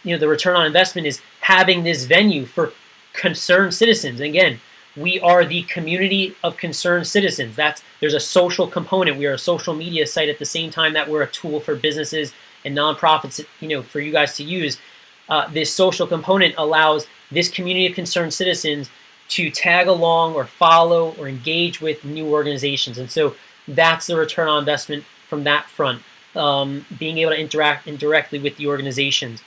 return on investment is having this venue for concerned citizens. And again, we are the community of concerned citizens. There's a social component. We are a social media site at the same time that we're a tool for businesses and nonprofits, for you guys to use. This social component allows this community of concerned citizens to tag along or follow or engage with new organizations. And so that's the return on investment from that front. being able to interact indirectly with the organizations.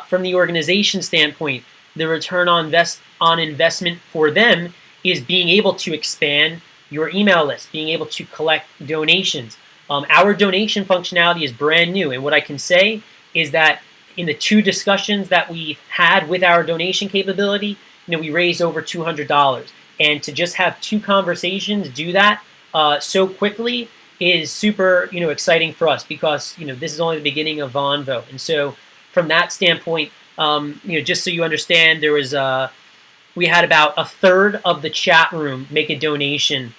From the organization standpoint, the return on investment for them is being able to expand your email list, being able to collect donations. Our donation functionality is brand new, and what I can say is that in the 2 discussions that we had with our donation capability, we raised over $200, and to just have 2 conversations do that so quickly is super exciting for us, because this is only the beginning of Vonvo. And so from that standpoint, just so you understand, there was we had about a third of the chat room make a donation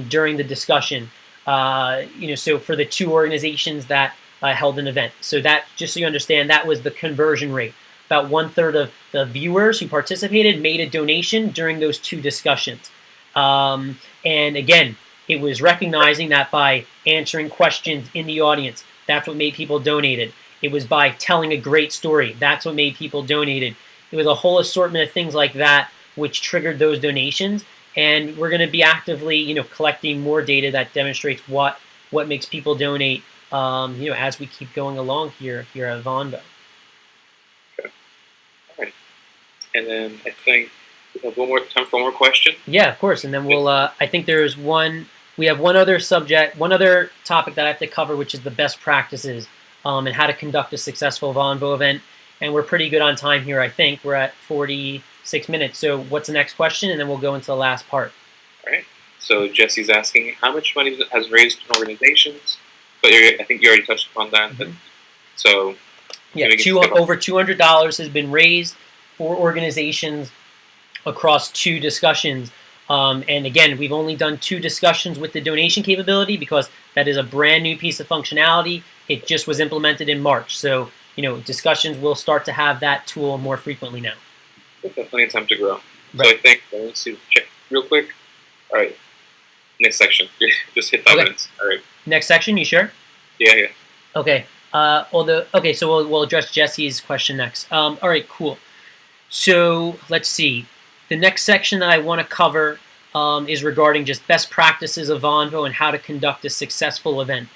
during the discussion. So for the 2 organizations that held an event. So that, just so you understand, that was the conversion rate. About 1/3 of the viewers who participated made a donation during those 2 discussions. And again, it was recognizing that by answering questions in the audience, that's what made people donated. It was by telling a great story. That's what made people donated. It was a whole assortment of things like that which triggered those donations. And we're going to be actively, collecting more data that demonstrates what makes people donate, as we keep going along here at Vonvo. Okay. All right. And then I think we have one more time for one more question. Yeah, of course. And then we'll. I think there's one. We have one other topic that I have to cover, which is the best practices and how to conduct a successful Vonvo event. And we're pretty good on time here, I think. We're at 46 minutes. So what's the next question? And then we'll go into the last part. All right. So Jesse's asking, how much money has raised in organizations? But I think you already touched upon that. Mm-hmm. So yeah, over $200 has been raised for organizations across 2 discussions. And again, we've only done 2 discussions with the donation capability because that is a brand new piece of functionality. It just was implemented in March. So, discussions will start to have that tool more frequently now. We've got plenty of time to grow. Right. So I think, let's see, check real quick. All right. Next section. Just hit 5 minutes. All right. Next section, you sure? Yeah. Okay. So we'll address Jesse's question next. All right, cool. So let's see. The next section that I want to cover is regarding just best practices of Vonvo and how to conduct a successful event.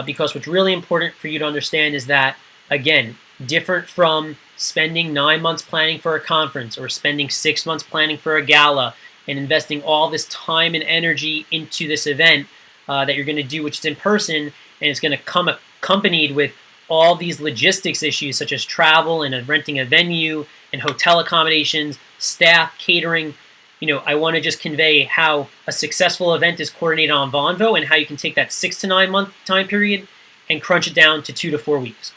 Because what's really important for you to understand is that, again, different from spending 9 months planning for a conference or spending 6 months planning for a gala and investing all this time and energy into this event that you're going to do, which is in person, and it's going to come accompanied with all these logistics issues such as travel and renting a venue and hotel accommodations, staff, catering. I want to just convey how a successful event is coordinated on Vonvo and how you can take that 6 to 9 month time period and crunch it down to 2 to 4 weeks.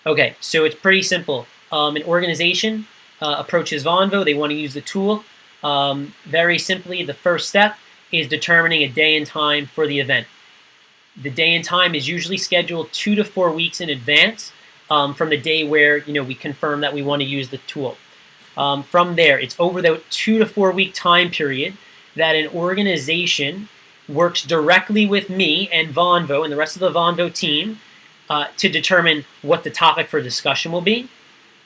Okay, so it's pretty simple. An organization approaches Vonvo. They want to use the tool. Very simply, the first step is determining a day and time for the event. The day and time is usually scheduled 2 to 4 weeks in advance from the day where we confirm that we want to use the tool. From there, it's over the 2 to 4 week time period that an organization works directly with me and Vonvo and the rest of the Vonvo team to determine what the topic for discussion will be.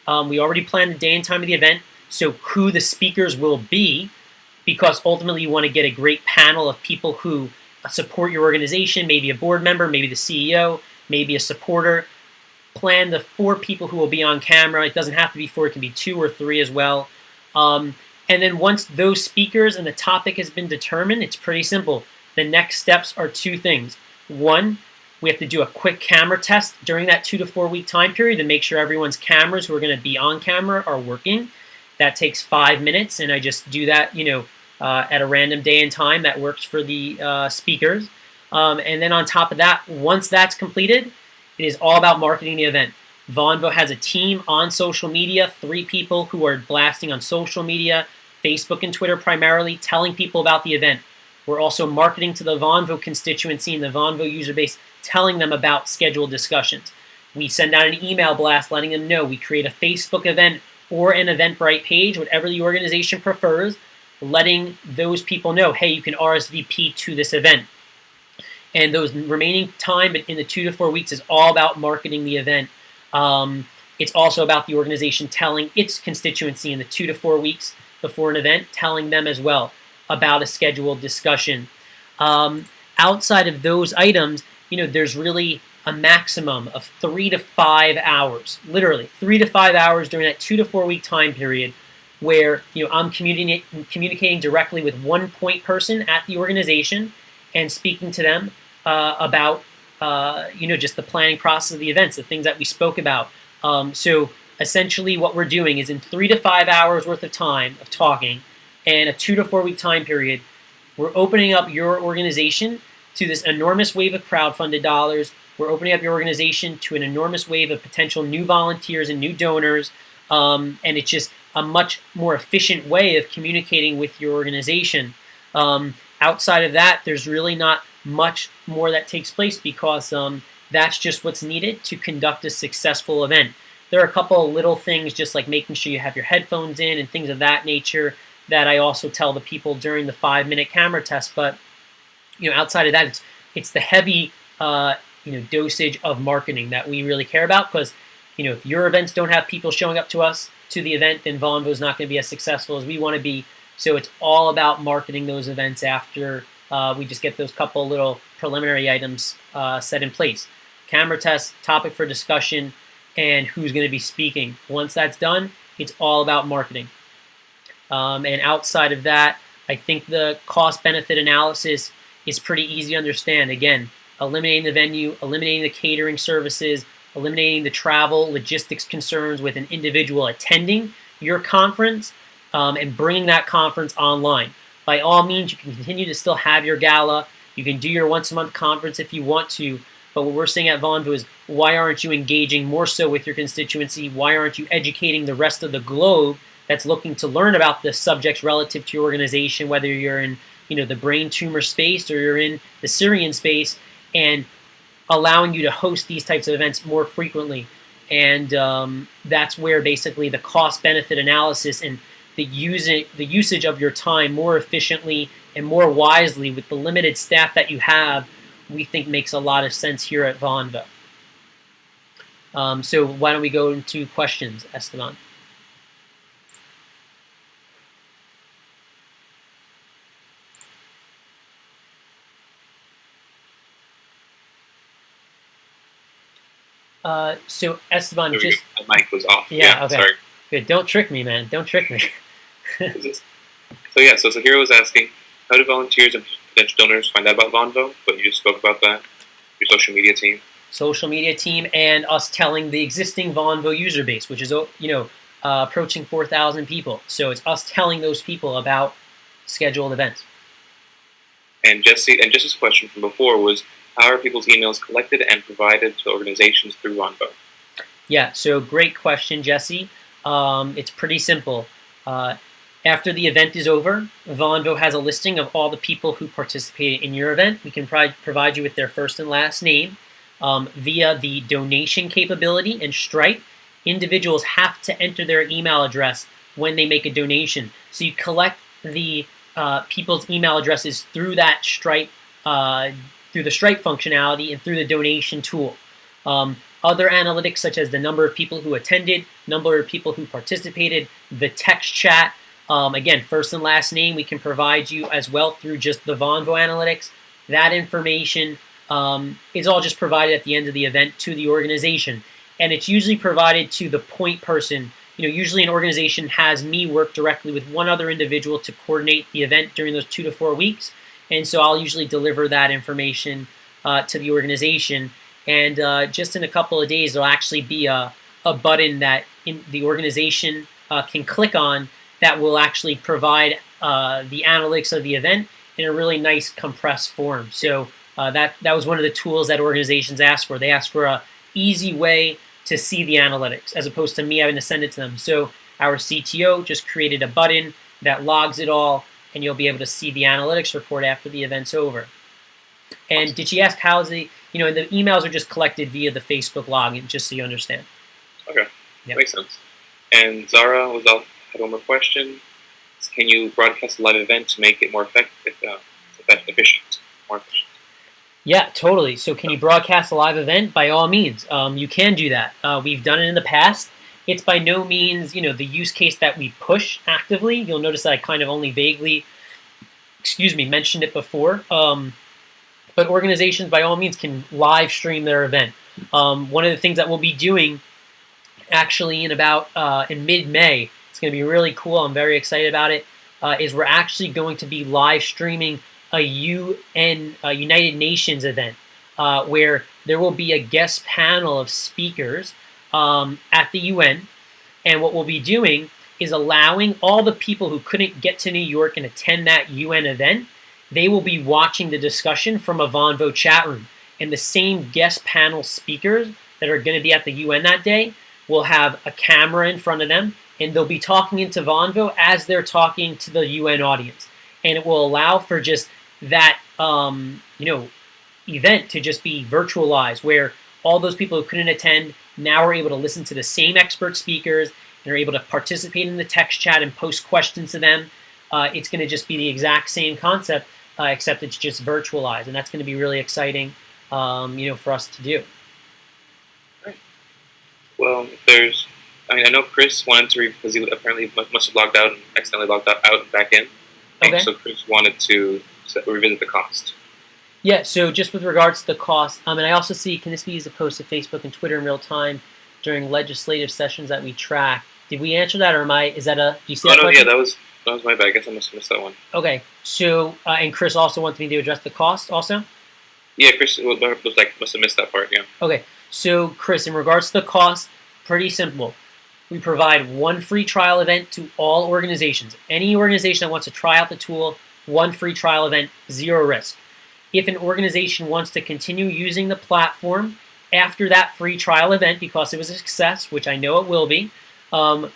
We already planned the day and time of the event, so who the speakers will be, because ultimately you want to get a great panel of people who support your organization, maybe a board member, maybe the CEO, maybe a supporter. Plan the 4 people who will be on camera. It doesn't have to be 4, it can be 2 or 3 as well. And then once those speakers and the topic has been determined, it's pretty simple. The next steps are 2 things. 1, we have to do a quick camera test during that 2 to 4 week time period to make sure everyone's cameras who are going to be on camera are working. That takes 5 minutes, and I just do that, at a random day and time that works for the speakers. And then on top of that, once that's completed, it is all about marketing the event. Vonvo has a team on social media, 3 people who are blasting on social media, Facebook and Twitter primarily, telling people about the event. We're also marketing to the Vonvo constituency and the Vonvo user base, telling them about scheduled discussions. We send out an email blast letting them know. We create a Facebook event or an Eventbrite page, whatever the organization prefers, letting those people know, hey, you can RSVP to this event. And those remaining time in the 2 to 4 weeks is all about marketing the event. It's also about the organization telling its constituency in the 2 to 4 weeks before an event, telling them as well about a scheduled discussion. Outside of those items, there's really a maximum of 3 to 5 hours, literally 3 to 5 hours during that 2 to 4 week time period, where I'm communicating directly with one point person at the organization and speaking to them about just the planning process of the events, the things that we spoke about. So essentially, what we're doing is in 3 to 5 hours worth of time of talking, and a 2 to 4 week time period, we're opening up your organization to this enormous wave of crowdfunded dollars. We're opening up your organization to an enormous wave of potential new volunteers and new donors, and it's just a much more efficient way of communicating with your organization. Outside of that, there's really not much more that takes place because that's just what's needed to conduct a successful event. There are a couple of little things, just like making sure you have your headphones in and things of that nature, that I also tell the people during the 5-minute camera test. But outside of that, it's the heavy dosage of marketing that we really care about, because if your events don't have people showing up to us to the event, then Vonvo is not going to be as successful as we want to be. So it's all about marketing those events after we just get those couple little preliminary items set in place. Camera test, topic for discussion, and who's going to be speaking. Once that's done, it's all about marketing. And outside of that, I think the cost-benefit analysis is pretty easy to understand. Again, eliminating the venue, eliminating the catering services, eliminating the travel, logistics concerns with an individual attending your conference, and bringing that conference online. By all means, you can continue to still have your gala. You can do your once-a-month conference if you want to. But what we're saying at Vonvo is, why aren't you engaging more so with your constituency? Why aren't you educating the rest of the globe that's looking to learn about the subjects relative to your organization, whether you're in the brain tumor space or you're in the Syrian space, and allowing you to host these types of events more frequently? And that's where basically the cost-benefit analysis and the usage of your time more efficiently and more wisely with the limited staff that you have, we think makes a lot of sense here at Vonvo. So why don't we go into questions, Esteban? So Esteban, my mic was off. Yeah, okay. Sorry. Good. Don't trick me, man. Don't trick me. So Zahira was asking, how do volunteers and potential donors find out about Vonvo? But you just spoke about that. Your social media team. Social media team, and us telling the existing Vonvo user base, which is approaching 4,000 people. So it's us telling those people about scheduled events. And Jesse's question from before was, how are people's emails collected and provided to organizations through Vonvo? Yeah, so great question, Jesse. It's pretty simple. After the event is over, Vonvo has a listing of all the people who participated in your event. We can provide you with their first and last name. Via the donation capability and Stripe, individuals have to enter their email address when they make a donation. So you collect the people's email addresses through that Stripe, through the Stripe functionality and through the donation tool. Other analytics, such as the number of people who attended, number of people who participated, the text chat, again, first and last name, we can provide you as well through just the Vonvo analytics. That information is all just provided at the end of the event to the organization. And it's usually provided to the point person. Usually an organization has me work directly with one other individual to coordinate the event during those 2 to 4 weeks. And so I'll usually deliver that information to the organization. And just in a couple of days, there'll actually be a button that the organization can click on that will actually provide the analytics of the event in a really nice compressed form. So that was one of the tools that organizations asked for. They asked for an easy way to see the analytics as opposed to me having to send it to them. So our CTO just created a button that logs it all, and you'll be able to see the analytics report after the event's over. And did she ask how the emails are just collected via the Facebook login, just so you understand. Okay, yep. Makes sense. And Zara had one more question. Can you broadcast a live event to make it more efficient? More efficient? Yeah, totally. So can you broadcast a live event? By all means, you can do that. We've done it in the past. It's by no means, the use case that we push actively. You'll notice that I kind of only vaguely, mentioned it before. But organizations, by all means, can live stream their event. One of the things that we'll be doing, actually, in mid-May, it's going to be really cool. I'm very excited about it. Is we're actually going to be live streaming a United Nations event where there will be a guest panel of speakers at the UN, and what we'll be doing is allowing all the people who couldn't get to New York and attend that UN event, they will be watching the discussion from a Vonvo chat room. And the same guest panel speakers that are going to be at the UN that day will have a camera in front of them, and they'll be talking into Vonvo as they're talking to the UN audience. And it will allow for just that, event to just be virtualized, where all those people who couldn't attend now are able to listen to the same expert speakers and are able to participate in the text chat and post questions to them. It's going to just be the exact same concept, except it's just virtualized, and that's going to be really exciting, for us to do. Right. Well, I know Chris wanted to because he apparently must have logged out and accidentally logged out and back in. Okay. So Chris wanted to revisit the cost. Yeah, so just with regards to the cost, and I also see, can this be used to post to Facebook and Twitter in real time during legislative sessions that we track? Did we answer that, or do you see that question? Yeah, that was my bad. I guess I must have missed that one. Okay, so, and Chris also wanted me to address the cost also? Yeah, Chris must have missed that part, yeah. Okay, so Chris, in regards to the cost, pretty simple. We provide one free trial event to all organizations. Any organization that wants to try out the tool, one free trial event, 0 risk. If an organization wants to continue using the platform after that free trial event because it was a success, which I know it will be, an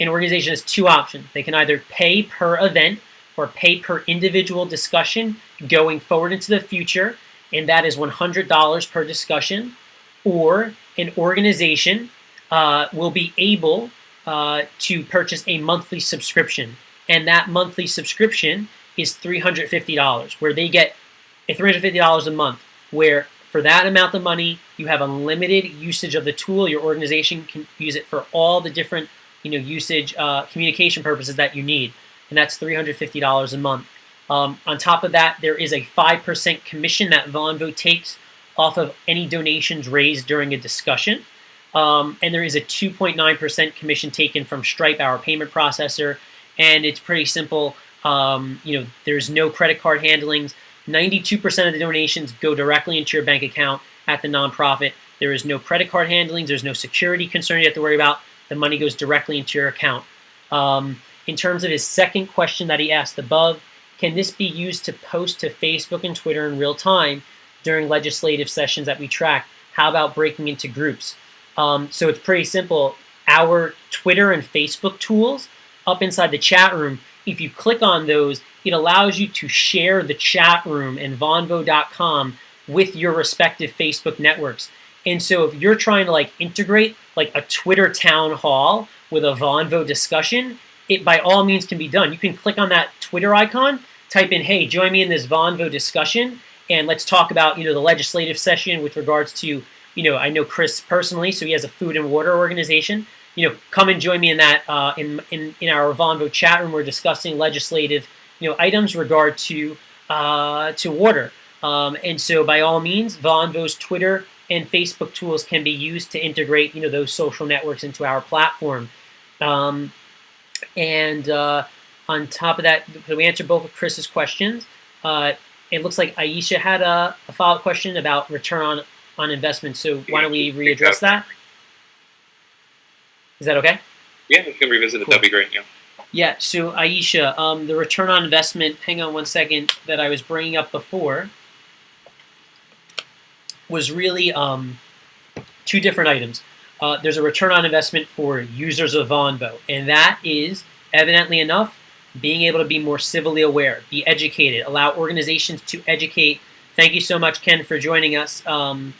organization has 2 options. They can either pay per event or pay per individual discussion going forward into the future, and that is $100 per discussion, or an organization will be able to purchase a monthly subscription, and that monthly subscription is $350, where they get $350 a month, where for that amount of money, you have unlimited usage of the tool. Your organization can use it for all the different usage communication purposes that you need, and that's $350 a month. On top of that, there is a 5% commission that Vonvo takes off of any donations raised during a discussion, and there is a 2.9% commission taken from Stripe, our payment processor, and it's pretty simple. There's no credit card handlings. 92% of the donations go directly into your bank account at the nonprofit. There is no credit card handlings. There's no security concern you have to worry about. The money goes directly into your account. In terms of his second question that he asked above, can this be used to post to Facebook and Twitter in real time during legislative sessions that we track? How about breaking into groups? So it's pretty simple. Our Twitter and Facebook tools up inside the chat room, if you click on those, it allows you to share the chat room in Vonvo.com with your respective Facebook networks. And so if you're trying to integrate a Twitter town hall with a Vonvo discussion, it by all means can be done. You can click on that Twitter icon, type in, hey, join me in this Vonvo discussion, and let's talk about the legislative session with regards to, I know Chris personally, so he has a food and water organization. Come and join me in that in our Vonvo chat room. We're discussing legislative items regard to water. And so by all means, Vonvo's Twitter and Facebook tools can be used to integrate those social networks into our platform. On top of that, we answered both of Chris's questions. It looks like Aisha had a follow-up question about return on investment. So why don't we readdress that? Is that okay? Yeah, we can revisit it. Cool. That'd be great. Yeah. Yeah. So Aisha, the return on investment. Hang on one second. That I was bringing up before was really 2 different items. There's a return on investment for users of Vonvo, and that is evidently enough being able to be more civilly aware, be educated, allow organizations to educate. Thank you so much, Ken, for joining us. And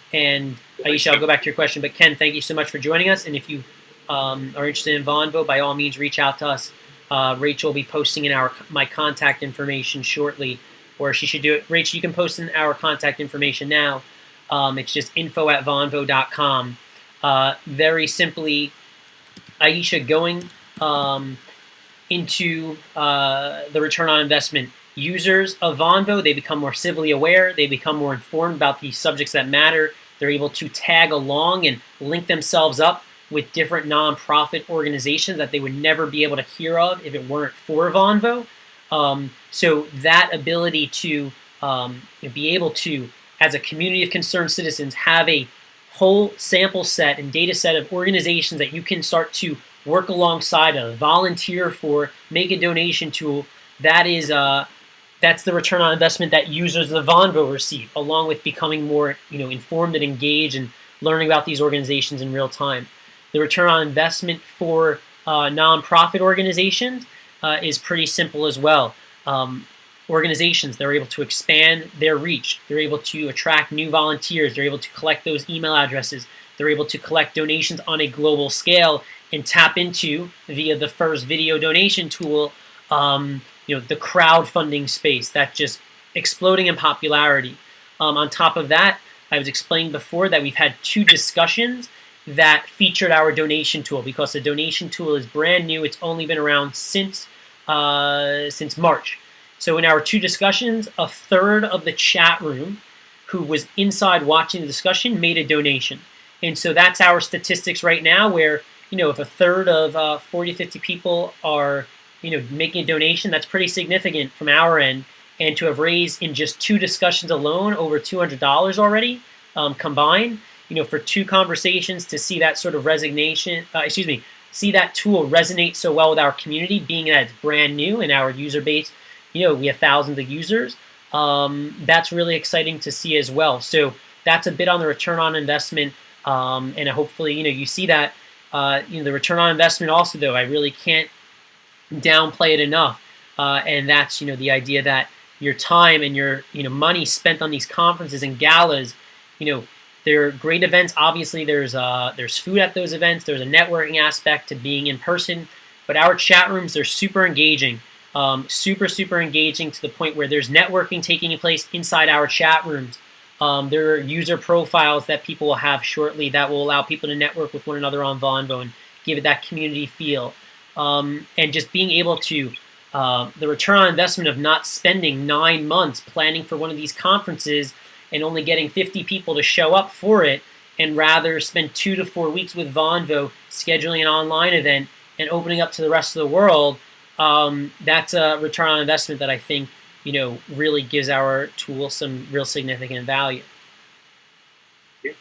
Aisha, I'll go back to your question, but Ken, thank you so much for joining us. And if you are interested in Vonvo, by all means, reach out to us. Rachel will be posting in my contact information shortly, or she should do it. Rachel, you can post in our contact information now. It's just info@Vonvo.com. Very simply, Aisha, going into the return on investment, users of Vonvo. They become more civilly aware. They become more informed about the subjects that matter. They're able to tag along and link themselves up with different nonprofit organizations that they would never be able to hear of if it weren't for Vonvo. So that ability to be able to, as a community of concerned citizens, have a whole sample set and data set of organizations that you can start to work alongside of, volunteer for, make a donation to, that's the return on investment that users of Vonvo receive, along with becoming more informed and engaged and learning about these organizations in real time. The return on investment for nonprofit organizations is pretty simple as well. Organizations, they're able to expand their reach. They're able to attract new volunteers. They're able to collect those email addresses. They're able to collect donations on a global scale and tap into, via the first video donation tool, the crowdfunding space that's just exploding in popularity. On top of that, I was explaining before that we've had 2 discussions that featured our donation tool, because the donation tool is brand new. It's only been around since March. So in our 2 discussions, a third of the chat room who was inside watching the discussion made a donation. And so that's our statistics right now, where if a third of 40, 50 people are making a donation, that's pretty significant from our end. And to have raised in just 2 discussions alone over $200 already combined, for 2 conversations, to see that sort of see that tool resonate so well with our community, being that it's brand new in our user base. We have thousands of users. That's really exciting to see as well. So that's a bit on the return on investment, and hopefully you see that. The return on investment also, though, I really can't downplay it enough, and that's the idea that your time and your money spent on these conferences and galas, they're great events. Obviously, there's food at those events. There's a networking aspect to being in person, but our chat rooms, they're super engaging. Super engaging, to the point where there's networking taking place inside our chat rooms. There are user profiles that people will have shortly that will allow people to network with one another on Vonvo and give it that community feel. And just being able to, the return on investment of not spending 9 months planning for one of these conferences and only getting 50 people to show up for it, and rather spend 2 to 4 weeks with Vonvo scheduling an online event and opening up to the rest of the world. That's a return on investment that I think really gives our tool some real significant value. Yeah.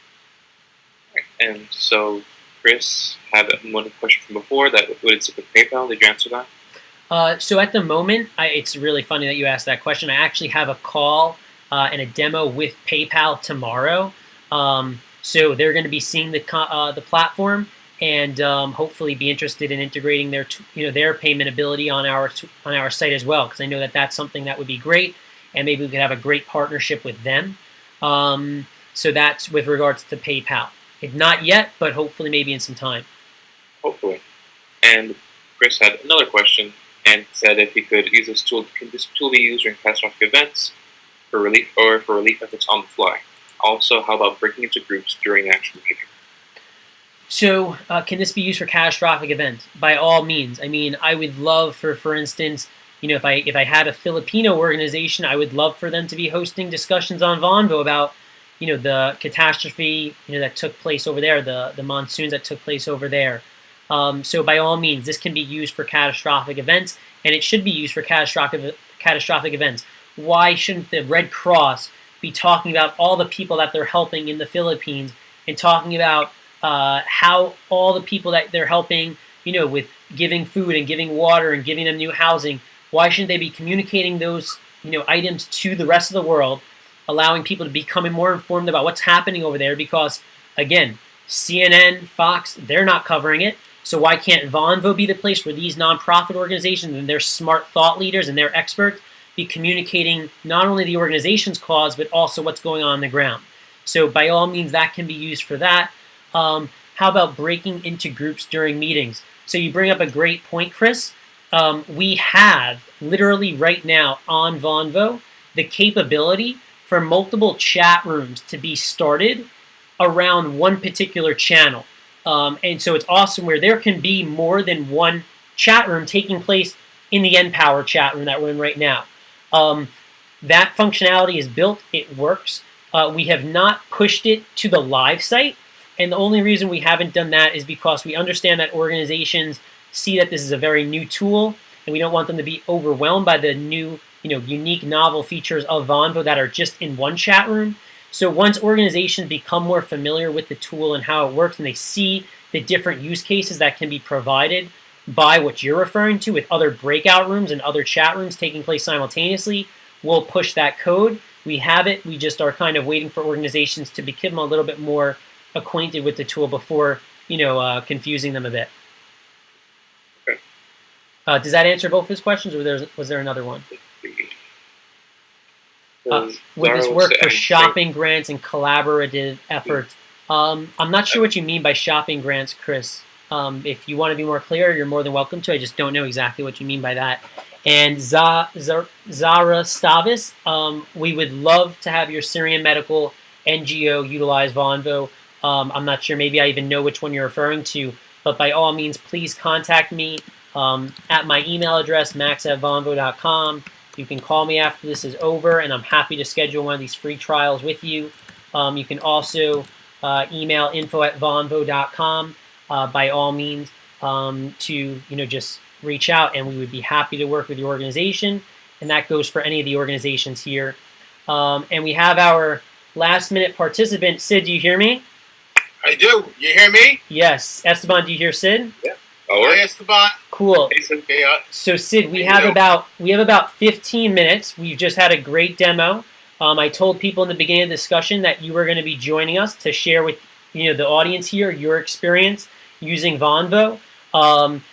And so Chris had one question from before that would sit with PayPal. Did you answer that? So at the moment, it's really funny that you asked that question. I actually have a call and a demo with PayPal tomorrow. So they're going to be seeing the platform, and hopefully be interested in integrating their payment ability on our site as well, because I know that that's something that would be great, and maybe we could have a great partnership with them. So that's with regards to PayPal. Not yet, but hopefully maybe in some time. Hopefully. And Chris had another question and said if he could use this tool, can this tool be used during catastrophic events for relief efforts on the fly? Also, how about breaking into groups during action meeting? So can this be used for catastrophic events? By all means. I mean, I would love for instance, if I had a Filipino organization, I would love for them to be hosting discussions on Vonvo about, the catastrophe, that took place over there, the monsoons that took place over there. So by all means, this can be used for catastrophic events, and it should be used for catastrophic events. Why shouldn't the Red Cross be talking about all the people that they're helping in the Philippines, and talking about how all the people that they're helping, with giving food and giving water and giving them new housing? Why shouldn't they be communicating those, items to the rest of the world, allowing people to become more informed about what's happening over there? Because, again, CNN, Fox, they're not covering it. So why can't Vonvo be the place where these nonprofit organizations and their smart thought leaders and their experts be communicating not only the organization's cause, but also what's going on the ground? So by all means, that can be used for that. How about breaking into groups during meetings? So you bring up a great point, Chris. We have literally right now on Vonvo the capability for multiple chat rooms to be started around one particular channel. And so it's awesome where there can be more than one chat room taking place in the NPower chat room that we're in right now. That functionality is built. It works. We have not pushed it to the live site. And the only reason we haven't done that is because we understand that organizations see that this is a very new tool, and we don't want them to be overwhelmed by the new, unique, novel features of Vonvo that are just in one chat room. So once organizations become more familiar with the tool and how it works, and they see the different use cases that can be provided by what you're referring to with other breakout rooms and other chat rooms taking place simultaneously, we'll push that code. We have it. We just are kind of waiting for organizations to become a little bit more acquainted with the tool before, confusing them a bit. Okay. Does that answer both his questions, or was there another one? Would this work for shopping grants and collaborative efforts? I'm not sure what you mean by shopping grants, Chris. If you want to be more clear, you're more than welcome to. I just don't know exactly what you mean by that. And Zara Stavis, we would love to have your Syrian medical NGO utilize Vonvo. I'm not sure, maybe I even know which one you're referring to, but by all means, please contact me at my email address, max@Vonvo.com. You can call me after this is over, and I'm happy to schedule one of these free trials with you. You can also email info@Vonvo.com by all means to just reach out, and we would be happy to work with your organization, and that goes for any of the organizations here. And we have our last-minute participant. Sid, do you hear me? I do. You hear me? Yes. Esteban, do you hear Sid? Yeah. Hi, Esteban. Cool. Okay, so Sid, we have about 15 minutes. We've just had a great demo. I told people in the beginning of the discussion that you were going to be joining us to share with the audience here your experience using Vonvo.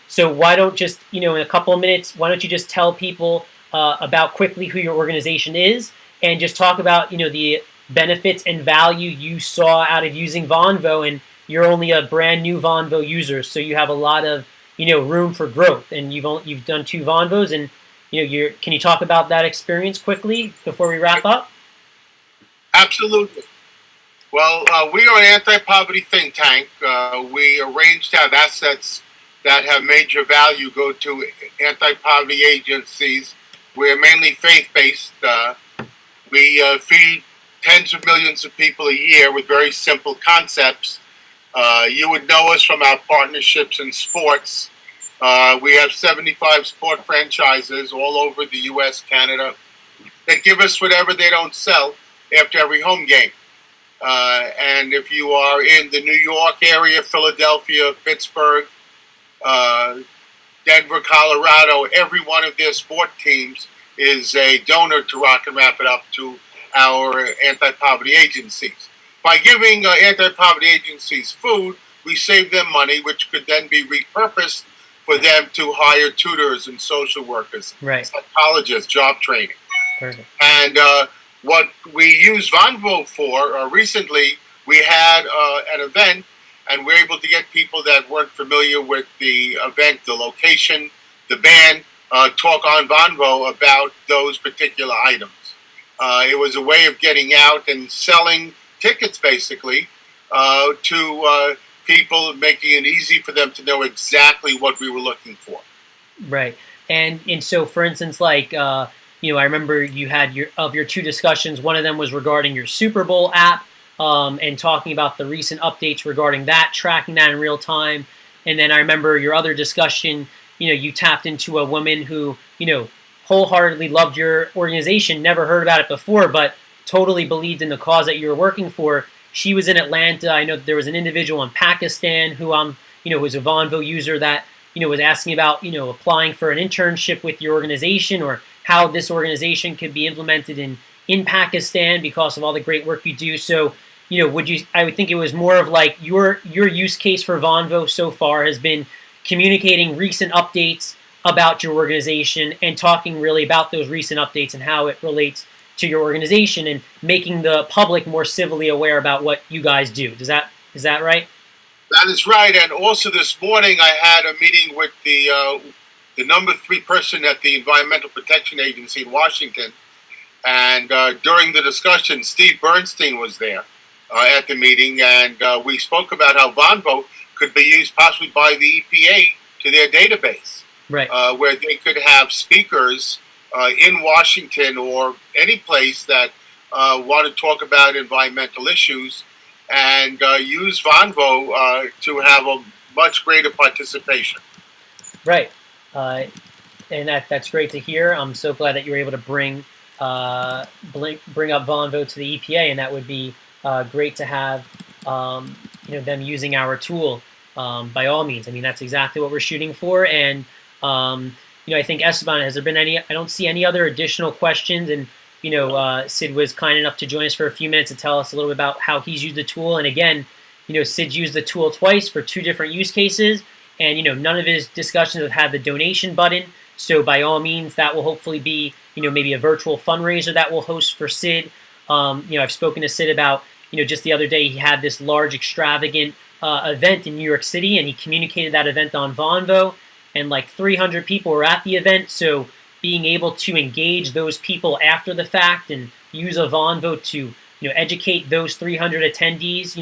So why don't just in a couple of minutes, why don't you just tell people about quickly who your organization is, and just talk about the benefits and value you saw out of using Vonvo, and you're only a brand new Vonvo user, so you have a lot of room for growth, and you've done 2 Vonvos, and can you talk about that experience quickly before we wrap up? Absolutely. Well, we are an anti-poverty think tank. We arrange to have assets that have major value go to anti-poverty agencies. We're mainly faith-based. We feed tens of millions of people a year with very simple concepts. You would know us from our partnerships in sports. We have 75 sport franchises all over the U.S., Canada, that give us whatever they don't sell after every home game. And if you are in the New York area, Philadelphia, Pittsburgh, Denver, Colorado, every one of their sport teams is a donor to Rock and Wrap It Up, to our anti-poverty agencies. By giving anti-poverty agencies food, we save them money, which could then be repurposed for them to hire tutors and social workers, right, psychologists, job training. Perfect. And what we use Vonvo for, recently we had an event, and we're able to get people that weren't familiar with the event, the location, the band, talk on Vonvo about those particular items. It was a way of getting out and selling tickets, basically, to people, making it easy for them to know exactly what we were looking for. Right. And so, for instance, like, I remember you had your 2 discussions. One of them was regarding your Super Bowl app, and talking about the recent updates regarding that, tracking that in real time. And then I remember your other discussion, you tapped into a woman who, wholeheartedly loved your organization, never heard about it before, but totally believed in the cause that you were working for. She was in Atlanta. I know that there was an individual in Pakistan who was a Vonvo user that, was asking about, applying for an internship with your organization, or how this organization could be implemented in Pakistan because of all the great work you do. So, I would think it was more of like your use case for Vonvo so far has been communicating recent updates about your organization and talking really about those recent updates and how it relates to your organization, and making the public more civilly aware about what you guys do. Is that right? That is right. And also this morning I had a meeting with the number 3 person at the Environmental Protection Agency in Washington. And during the discussion, Steve Bernstein was there at the meeting, and we spoke about how Vonvo could be used possibly by the EPA to their database, right, where they could have speakers in Washington or any place that want to talk about environmental issues, and use Vonvo to have a much greater participation. Right. And that's great to hear. I'm so glad that you were able to bring up Vonvo to the EPA, and that would be great to have them using our tool by all means. I mean, that's exactly what we're shooting for. And I think Esteban, has there been any? I don't see any other additional questions. And Sid was kind enough to join us for a few minutes to tell us a little bit about how he's used the tool. And again, Sid's used the tool twice for 2 different use cases. And none of his discussions have had the donation button. So by all means, that will hopefully be maybe a virtual fundraiser that we'll host for Sid. I've spoken to Sid about just the other day he had this large extravagant event in New York City, and he communicated that event on Vonvo, and like 300 people were at the event. So being able to engage those people after the fact and use a Vonvo to educate those 300 attendees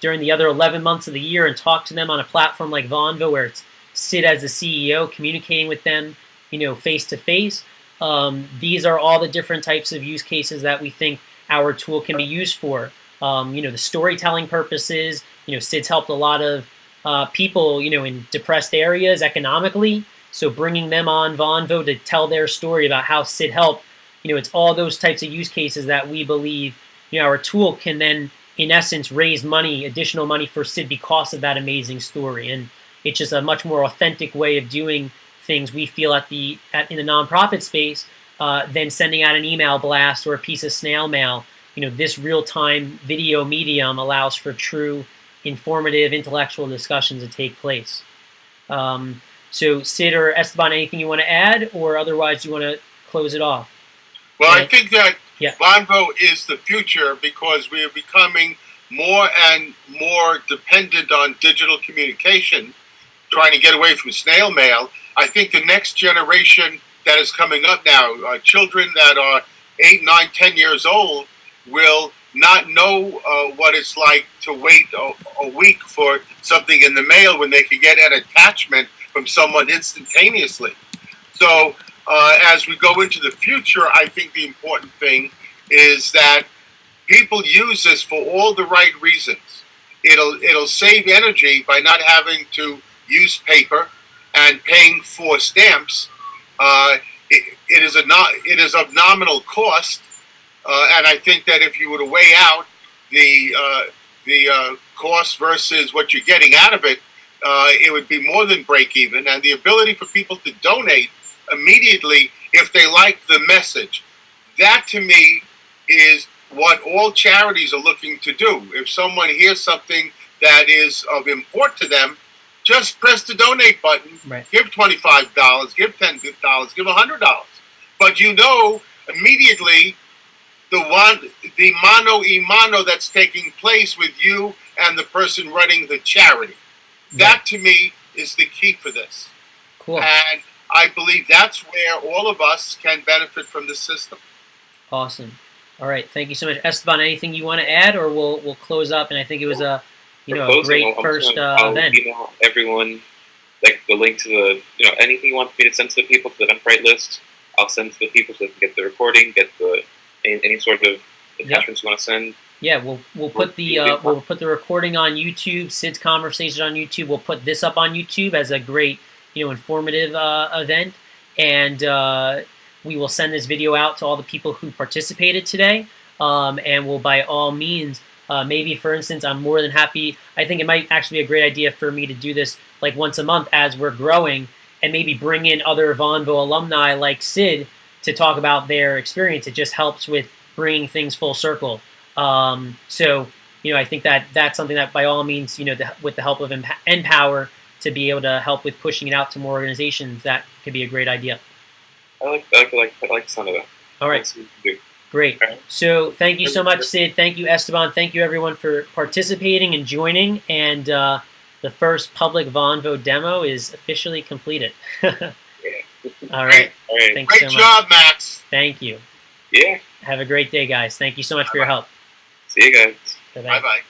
during the other 11 months of the year, and talk to them on a platform like Vonvo where it's Sid as the CEO communicating with them face to face. These are all the different types of use cases that we think our tool can be used for. The storytelling purposes. Sid's helped a lot of people in depressed areas economically, so bringing them on Vonvo to tell their story about how Sid helped. It's all those types of use cases that we believe our tool can then, in essence, raise money, additional money for Sid because of that amazing story. And it's just a much more authentic way of doing things, we feel, in the nonprofit space than sending out an email blast or a piece of snail mail. This real-time video medium allows for true, informative, intellectual discussions to take place. So Sid or Esteban, anything you want to add, or otherwise you want to close it off? Well, I think that Vonvo is the future because we are becoming more and more dependent on digital communication, trying to get away from snail mail. I think the next generation that is coming up now, children that are 8, 9, 10 years old, will not know what it's like to wait a week for something in the mail when they can get an attachment from someone instantaneously. So as we go into the future, I think the important thing is that people use this for all the right reasons. It'll save energy by not having to use paper and paying for stamps. It is of nominal cost, and I think that if you were to weigh out the cost versus what you're getting out of it, it would be more than break even. And the ability for people to donate immediately if they like the message, that to me is what all charities are looking to do. If someone hears something that is of import to them, just press the donate button, right. Give $25, give $10, give $100. But immediately the mano a mano that's taking place with you and the person running the charity. Yeah. That to me is the key for this. Cool. And I believe that's where all of us can benefit from the system. Awesome. All right. Thank you so much. Esteban, anything you want to add, or we'll close up? And I think it was a great first event. Email everyone like the link to the anything you want me to send to the people to the Eventbrite list. I'll send to the people so they can get the recording, get any sort of attachments you want to send. Yeah, we'll put the recording on YouTube. Sid's conversation on YouTube. We'll put this up on YouTube as a great informative event, and we will send this video out to all the people who participated today. And we'll by all means. Maybe, for instance, I'm more than happy. I think it might actually be a great idea for me to do this like once a month as we're growing, and maybe bring in other Vonvo alumni like Sid to talk about their experience. It just helps with bringing things full circle. So I think that's something that by all means, with the help of Empower, to be able to help with pushing it out to more organizations, that could be a great idea. I like the sound of that. All right. Great. So thank you so much, Sid. Thank you, Esteban. Thank you, everyone, for participating and joining. And the first public Vonvo demo is officially completed. All right. Thanks Great job, Max. Thank you. Yeah. Have a great day, guys. Thank you so much for your help. See you guys. Bye-bye.